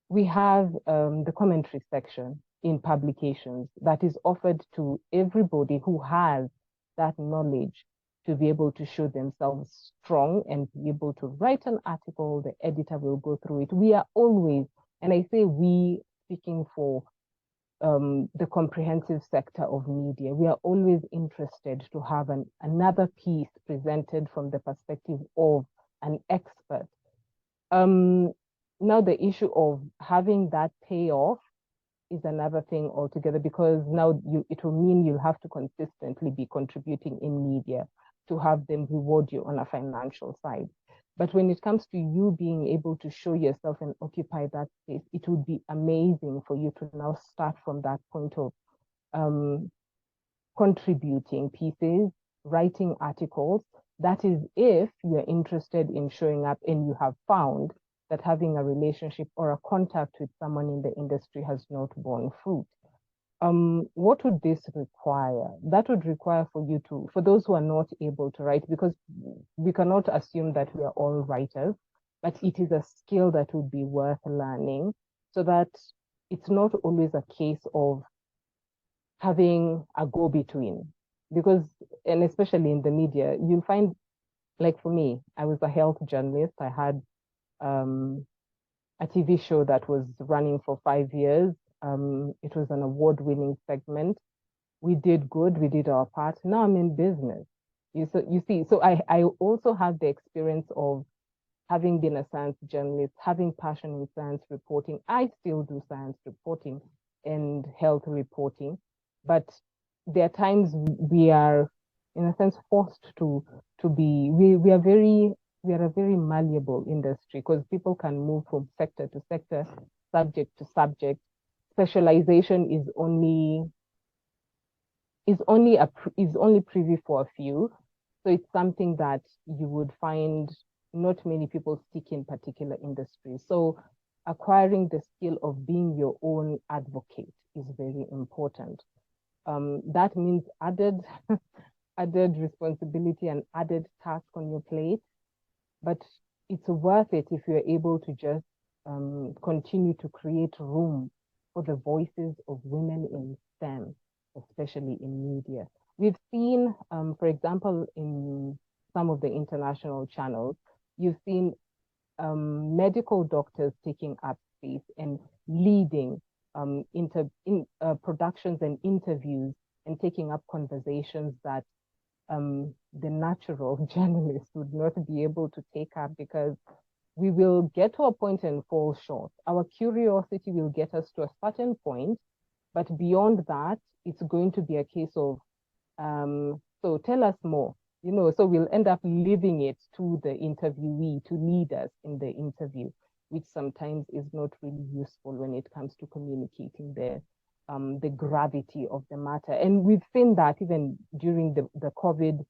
we have the commentary section in publications that is offered to everybody who has that knowledge to be able to show themselves strong and be able to write an article. The editor will go through it. We are always, and I say we, speaking for the comprehensive sector of media, we are always interested to have another piece presented from the perspective of an expert. Now the issue of having that payoff is another thing altogether, because now it will mean you'll have to consistently be contributing in media to have them reward you on a financial side. But when it comes to you being able to show yourself and occupy that space, it would be amazing for you to now start from that point of contributing pieces, writing articles. That is if you're interested in showing up and you have found that having a relationship or a contact with someone in the industry has not borne fruit. What would this require? That would require for you to, for those who are not able to write, because we cannot assume that we are all writers, but it is a skill that would be worth learning so that it's not always a case of having a go-between. Because, and especially in the media, you'll find, like for me, I was a health journalist. I had a TV show that was running for 5 years. It was an award-winning segment. We did good. We did our part. Now I'm in business. You see, so I also have the experience of having been a science journalist, having passion in science reporting. I still do science reporting and health reporting, but there are times we are, in a sense, forced to be. We are a very malleable industry because people can move from sector to sector, subject to subject. Specialization is only privy for a few. So it's something that you would find not many people stick in particular industries. So acquiring the skill of being your own advocate is very important. That means added responsibility and added task on your plate, but it's worth it if you're able to just continue to create room for the voices of women in STEM, especially in media. We've seen, for example, in some of the international channels, you've seen medical doctors taking up space and leading productions and interviews and taking up conversations that the natural journalists would not be able to take up, because we will get to a point and fall short. Our curiosity will get us to a certain point, but beyond that, it's going to be a case of, so tell us more, so we'll end up leaving it to the interviewee to lead us in the interview, which sometimes is not really useful when it comes to communicating the gravity of the matter. And we've seen that even during the COVID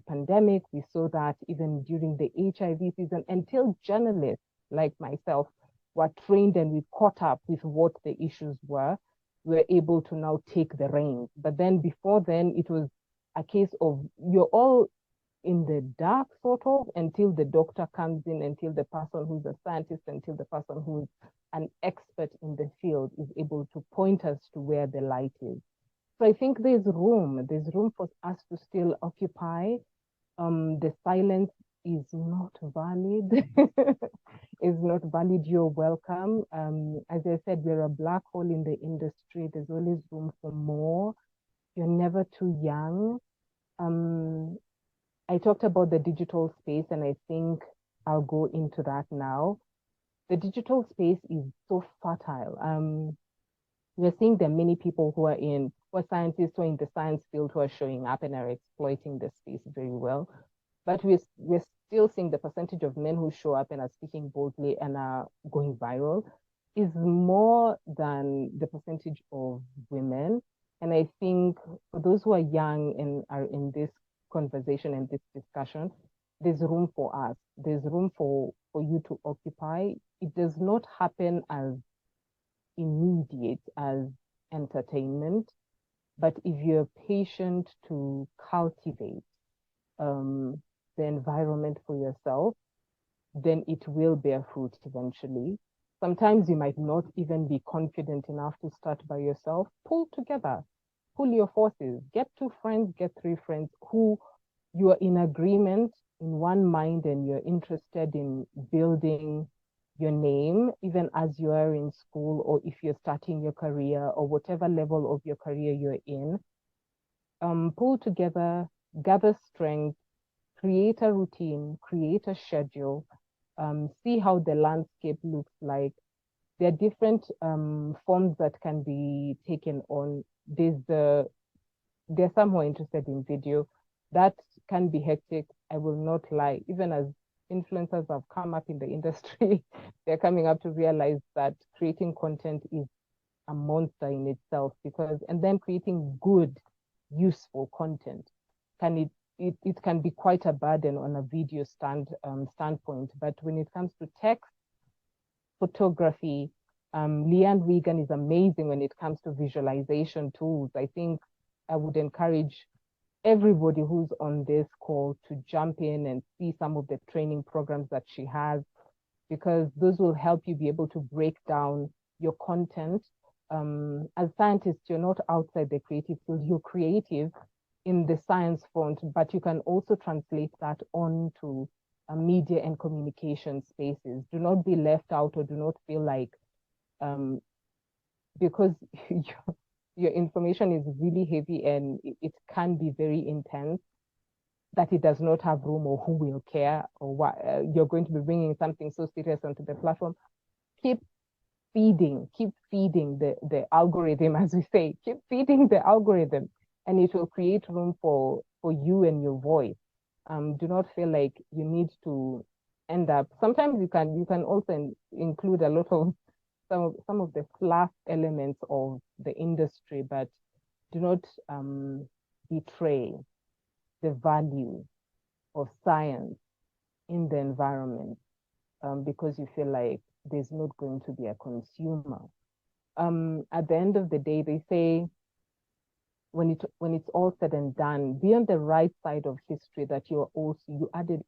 pandemic. We saw that even during the HIV season, until journalists like myself were trained and we caught up with what the issues were, we were able to now take the reins. But then before then, it was a case of you're all in the dark, sort of, until the doctor comes in, until the person who's a scientist, until the person who's an expert in the field is able to point us to where the light is. So I think there's room for us to still occupy. The silence is not valid. Is not valid. You're welcome. As I said, we're a black hole in the industry. There's always room for more. You're never too young. I talked about the digital space, and I think I'll go into that now. The digital space is so fertile. We're seeing there are many people who are scientists who are in the science field who are showing up and are exploiting the space very well. But we're still seeing the percentage of men who show up and are speaking boldly and are going viral is more than the percentage of women. And I think for those who are young and are in this conversation and this discussion, there's room for us. There's room for you to occupy. It does not happen as immediate as entertainment, but if you're patient to cultivate the environment for yourself, then it will bear fruit eventually. Sometimes you might not even be confident enough to start by yourself. Pull together, pull your forces, get 2 friends, get 3 friends who you are in agreement, in one mind, and you're interested in building your name, even as you are in school, or if you're starting your career, or whatever level of your career you're in. Pull together, gather strength, create a routine, create a schedule, see how the landscape looks like. There are different forms that can be taken on. There's some who are interested in video. That can be hectic. I will not lie. Even as influencers have come up in the industry, they're coming up to realize that creating content is a monster in itself, because, and then creating good, useful content, it can be quite a burden on a video standpoint. But when it comes to text, photography, Leanne Regan is amazing when it comes to visualization tools. I think I would encourage everybody who's on this call to jump in and see some of the training programs that she has, because those will help you be able to break down your content. As scientists, you're not outside the creative field, you're creative in the science front, but you can also translate that onto media and communication spaces. Do not be left out, or do not feel like because your information is really heavy and it can be very intense, that it does not have room, or who will care, or what you're going to be bringing something so serious onto the platform. Keep feeding the algorithm, as we say. Keep feeding the algorithm, and it will create room for you and your voice. Do not feel like you need to end up. Sometimes you can also include a lot of some of the fluff elements of the industry, but do not betray the value of science in the environment because you feel like there's not going to be a consumer. At the end of the day, they say when it's all said and done, be on the right side of history, that you also added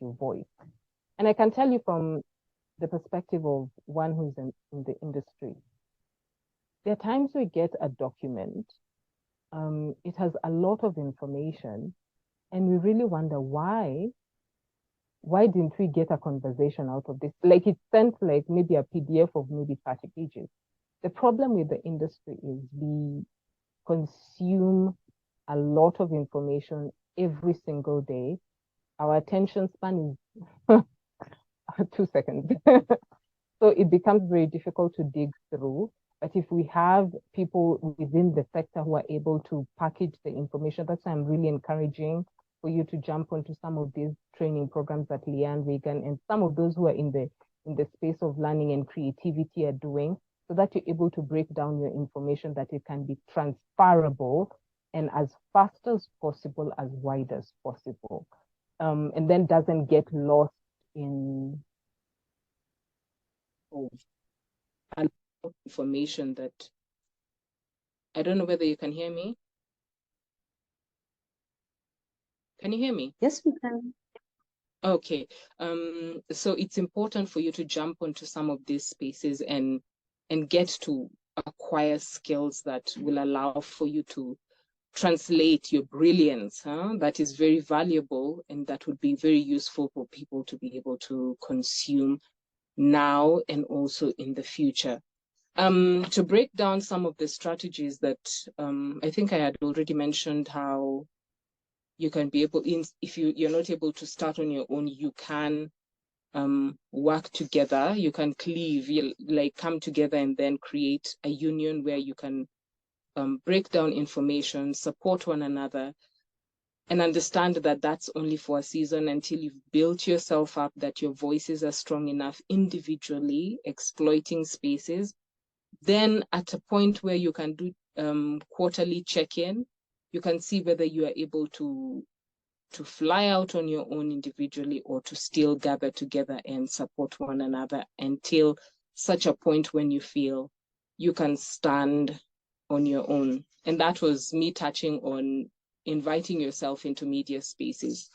your voice. And I can tell you from the perspective of one who's in the industry, there are times we get a document, it has a lot of information, and we really wonder why didn't we get a conversation out of this? Like, it's sent like maybe a PDF of maybe 30 pages. The problem with the industry is we consume a lot of information every single day. Our attention span is 2 seconds. So it becomes very difficult to dig through. But if we have people within the sector who are able to package the information, that's why I'm really encouraging for you to jump onto some of these training programs that Leanne Regan and some of those who are in the space of learning and creativity are doing, so that you're able to break down your information, that it can be transferable and as fast as possible, as wide as possible, and then doesn't get lost in a lot of information that I don't know whether you can hear me. Can you hear me? Yes, we can. Okay. So it's important for you to jump onto some of these spaces and get to acquire skills that will allow for you to translate your brilliance. That is very valuable, and that would be very useful for people to be able to consume now and also in the future. To break down some of the strategies that I think I had already mentioned, how you can be able, if you're not able to start on your own, you can work together, you can cleave, like come together and then create a union where you can break down information, support one another, and understand that that's only for a season until you've built yourself up, that your voices are strong enough individually, exploiting spaces. Then at a point where you can do quarterly check-in, you can see whether you are able to fly out on your own individually, or to still gather together and support one another until such a point when you feel you can stand on your own. And that was me touching on inviting yourself into media spaces.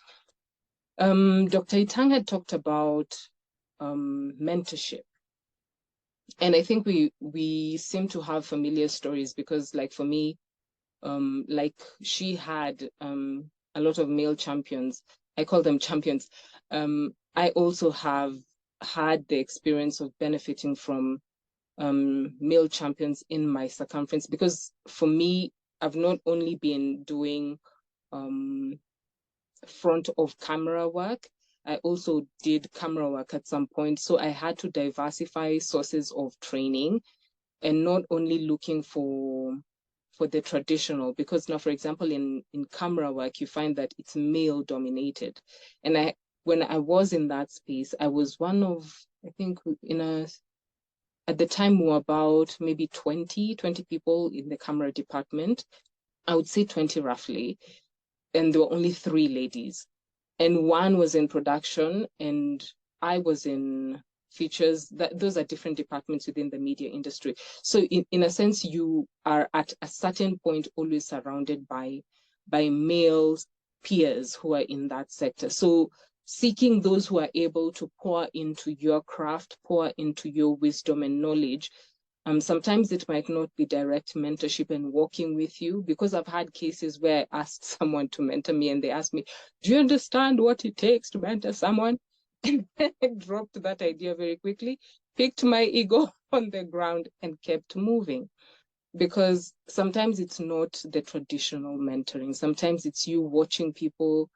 Dr. Itang had talked about mentorship. And I think we seem to have familiar stories, because like for me, like she had a lot of male champions. I call them champions. I also have had the experience of benefiting from male champions in my circumference, because for me, I've not only been doing front of camera work, I also did camera work at some point. So I had to diversify sources of training, and not only looking for for the traditional, because now, for example, in camera work, you find that it's male dominated. And when I was in that space, I was one of, I think at the time we were about maybe 20 people in the camera department. I would say 20 roughly. And there were only 3 ladies. And one was in production and I was in features. Those are different departments within the media industry. So in a sense, you are at a certain point always surrounded by males peers who are in that sector. So seeking those who are able to pour into your craft, pour into your wisdom and knowledge. Sometimes it might not be direct mentorship and walking with you, because I've had cases where I asked someone to mentor me and they asked me, do you understand what it takes to mentor someone? And I dropped that idea very quickly, picked my ego on the ground and kept moving. Because sometimes it's not the traditional mentoring. Sometimes it's you watching people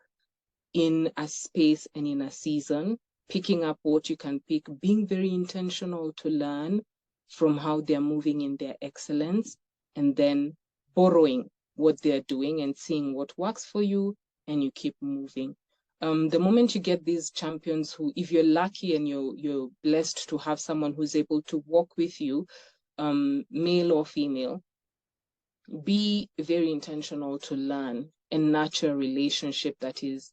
in a space and in a season, picking up what you can pick, being very intentional to learn from how they're moving in their excellence, and then borrowing what they're doing and seeing what works for you, and you keep moving. The moment you get these champions who, if you're lucky and you're blessed to have someone who's able to walk with you, male or female, be very intentional to learn and nurture a relationship that is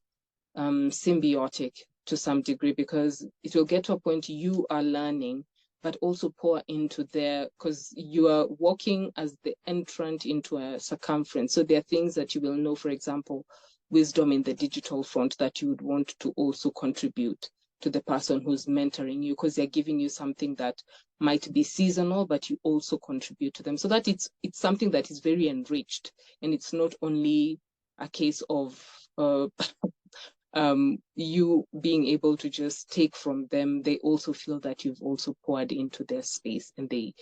symbiotic to some degree, because it will get to a point you are learning, but also pour into their, because you are walking as the entrant into a circumference. So there are things that you will know, for example, wisdom in the digital front that you would want to also contribute to the person who's mentoring you, because they're giving you something that might be seasonal, but you also contribute to them. So that it's something that is very enriched, and it's not only a case of you being able to just take from them. They also feel that you've also poured into their space, and they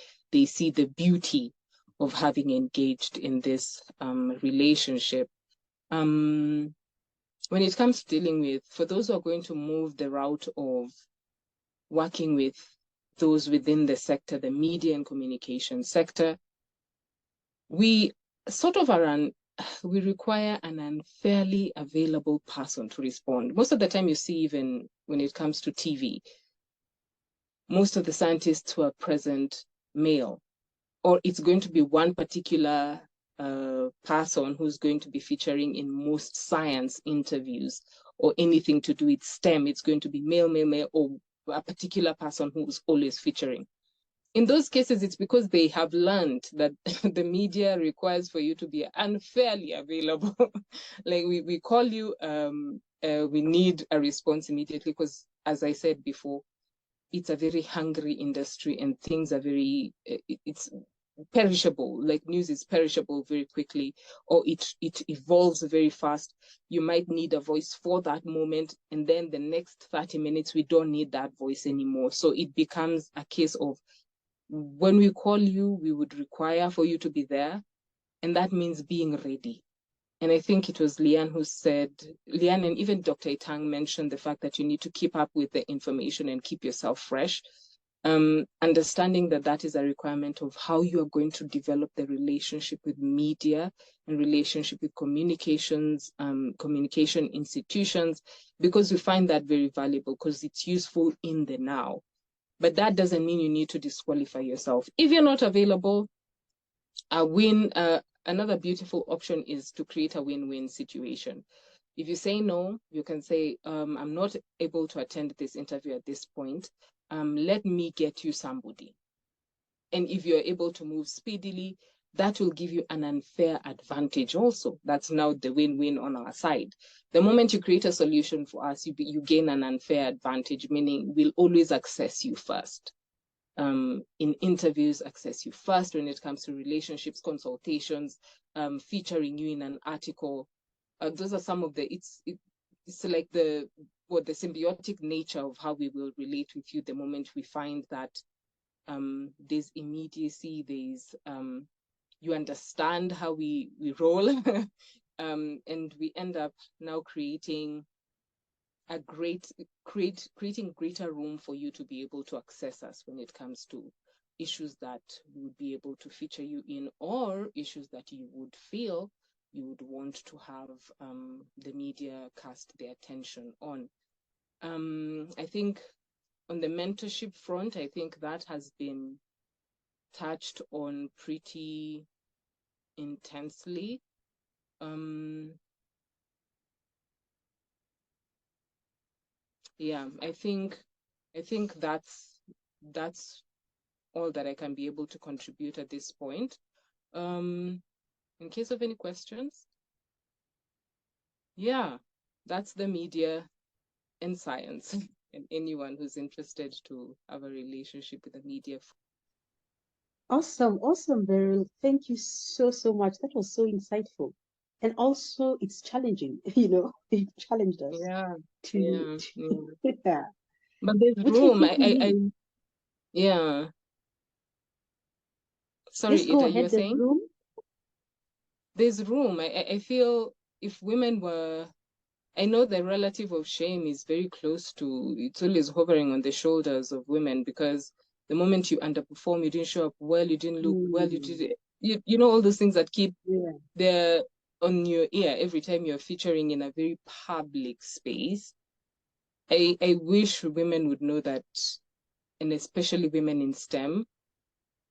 see the beauty of having engaged in this relationship. When it comes to dealing with, for those who are going to move the route of working with those within the sector, the media and communication sector, we sort of we require an unfairly available person to respond. Most of the time you see, even when it comes to TV, most of the scientists who are present male, or it's going to be one particular person who's going to be featuring in most science interviews, or anything to do with STEM, it's going to be male, or a particular person who's always featuring. In those cases, it's because they have learned that the media requires for you to be unfairly available. Like we call you, we need a response immediately, because as I said before, it's a very hungry industry and things are very, it's perishable. Like news is perishable very quickly, or it evolves very fast. You might need a voice for that moment, and then the next 30 minutes, we don't need that voice anymore. So it becomes a case of, when we call you, we would require for you to be there. And that means being ready. And I think it was Leanne who said, Leanne and even Dr. Itang mentioned the fact that you need to keep up with the information and keep yourself fresh. Understanding that that is a requirement of how you are going to develop the relationship with media and relationship with communications, communication institutions, because we find that very valuable, because it's useful in the now. But that doesn't mean you need to disqualify yourself. If you're not available, another beautiful option is to create a win-win situation. If you say no, you can say, I'm not able to attend this interview at this point. Let me get you somebody. And if you're able to move speedily, that will give you an unfair advantage also. That's now the win-win on our side. The moment you create a solution for us, you gain an unfair advantage, meaning we'll always access you first. In interviews, access you first when it comes to relationships, consultations, featuring you in an article. Those are some of the, it's like the symbiotic nature of how we will relate with you the moment we find that there's immediacy, there's you understand how we roll, and we end up now creating creating greater room for you to be able to access us when it comes to issues that we would be able to feature you in, or issues that you would feel you would want to have the media cast their attention on. I think on the mentorship front, I think that has been touched on pretty intensely. Yeah, I think that's all that I can be able to contribute at this point. In case of any questions, yeah, that's the media and science, and anyone who's interested to have a relationship with the media. Awesome, awesome, Beryl. Thank you so, so much. That was so insightful. And also it's challenging, you know, it challenged us Yeah, to yeah. But there's which room. I think Yeah. Sorry, yes, go Ida, you were ahead, there's saying? room. There's room. I feel if women were, I know the relative of shame is very close to, it's always hovering on the shoulders of women, because the moment you underperform, you didn't show up well, you didn't look well, you know, all those things that keep there on your ear every time you're featuring in a very public space. I wish women would know that, and especially women in STEM,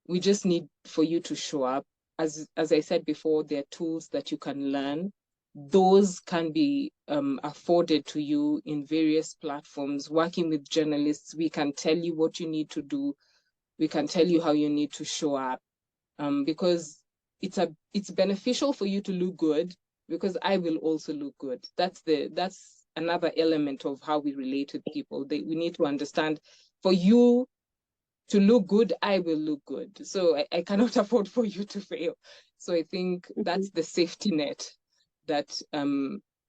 we just need for you to show up. As I said before, there are tools that you can learn. Those can be afforded to you in various platforms. Working with journalists, we can tell you what you need to do. We can tell you how you need to show up, because it's beneficial for you to look good, because I will also look good. That's another element of how we relate with people. We need to understand, for you to look good, I will look good. So I cannot afford for you to fail. So I think that's the safety net that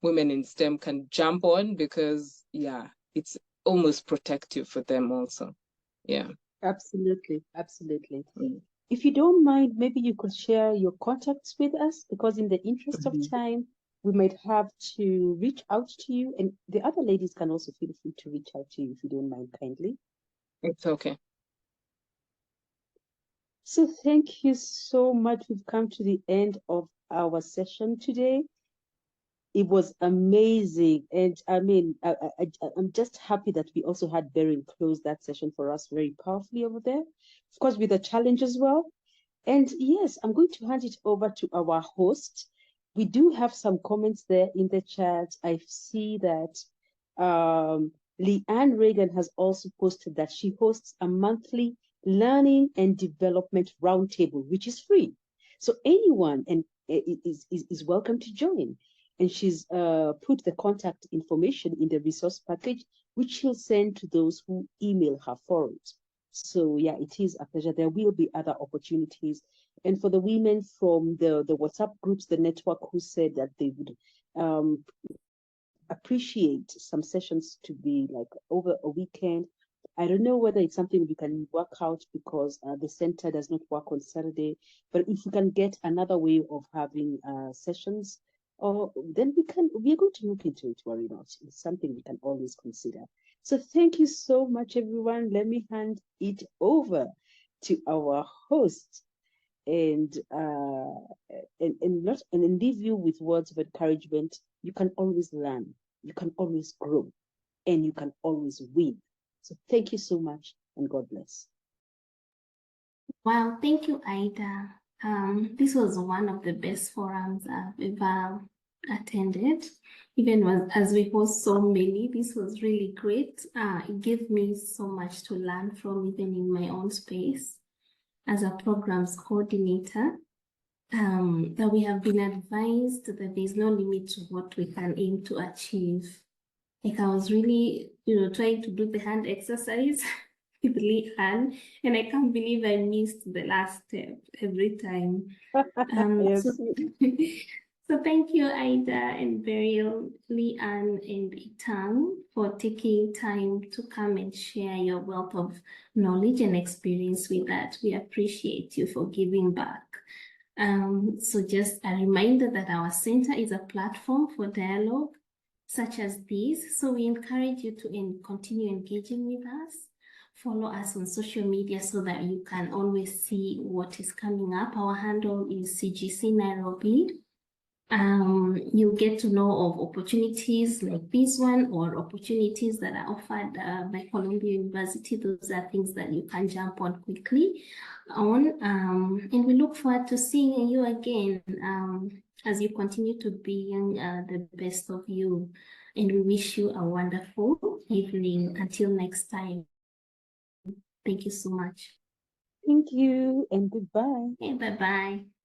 women in STEM can jump on, because yeah, it's almost protective for them also. Yeah. Absolutely, absolutely. If you don't mind, maybe you could share your contacts with us, because in the interest of time, we might have to reach out to you, and the other ladies can also feel free to reach out to you if you don't mind, kindly. It's okay. So thank you so much. We've come to the end of our session today. It was amazing. And I mean, I'm just happy that we also had Beryl close that session for us very powerfully over there. Of course, with a challenge as well. And yes, I'm going to hand it over to our host. We do have some comments there in the chat. I see that Leanne Reagan has also posted that she hosts a monthly learning and development roundtable, which is free. So anyone is welcome to join. And she's put the contact information in the resource package, which she'll send to those who email her for it. So yeah, it is a pleasure. There will be other opportunities. And for the women from the WhatsApp groups, the network, who said that they would appreciate some sessions to be like over a weekend. I don't know whether it's something we can work out, because the center does not work on Saturday. But if we can get another way of having sessions, then we are going to look into it, worry not. It's something we can always consider. So thank you so much, everyone. Let me hand it over to our host, and leave you with words of encouragement. You can always learn, you can always grow, and you can always win. So thank you so much, and God bless. Wow, thank you, Ida. This was one of the best forums I've ever attended. Even as we host so many, this was really great. It gave me so much to learn from, even in my own space as a programs coordinator. That we have been advised that there's no limit to what we can aim to achieve. Like, I was really, trying to do the hand exercise with Leanne, and I can't believe I missed the last step every time. Yes. So thank you, Ida and Beryl, Leanne, and Itang, for taking time to come and share your wealth of knowledge and experience with that. We appreciate you for giving back. So just a reminder that our center is a platform for dialogue such as this. So we encourage you to continue engaging with us. follow us on social media so that you can always see what is coming up. Our handle is CGC Nairobi. You get to know of opportunities like this one or opportunities that are offered by Columbia University. Those are things that you can jump on quickly on. And we look forward to seeing you again as you continue to be the best of you. And we wish you a wonderful evening. Until next time. Thank you so much. Thank you and goodbye. Okay, bye-bye.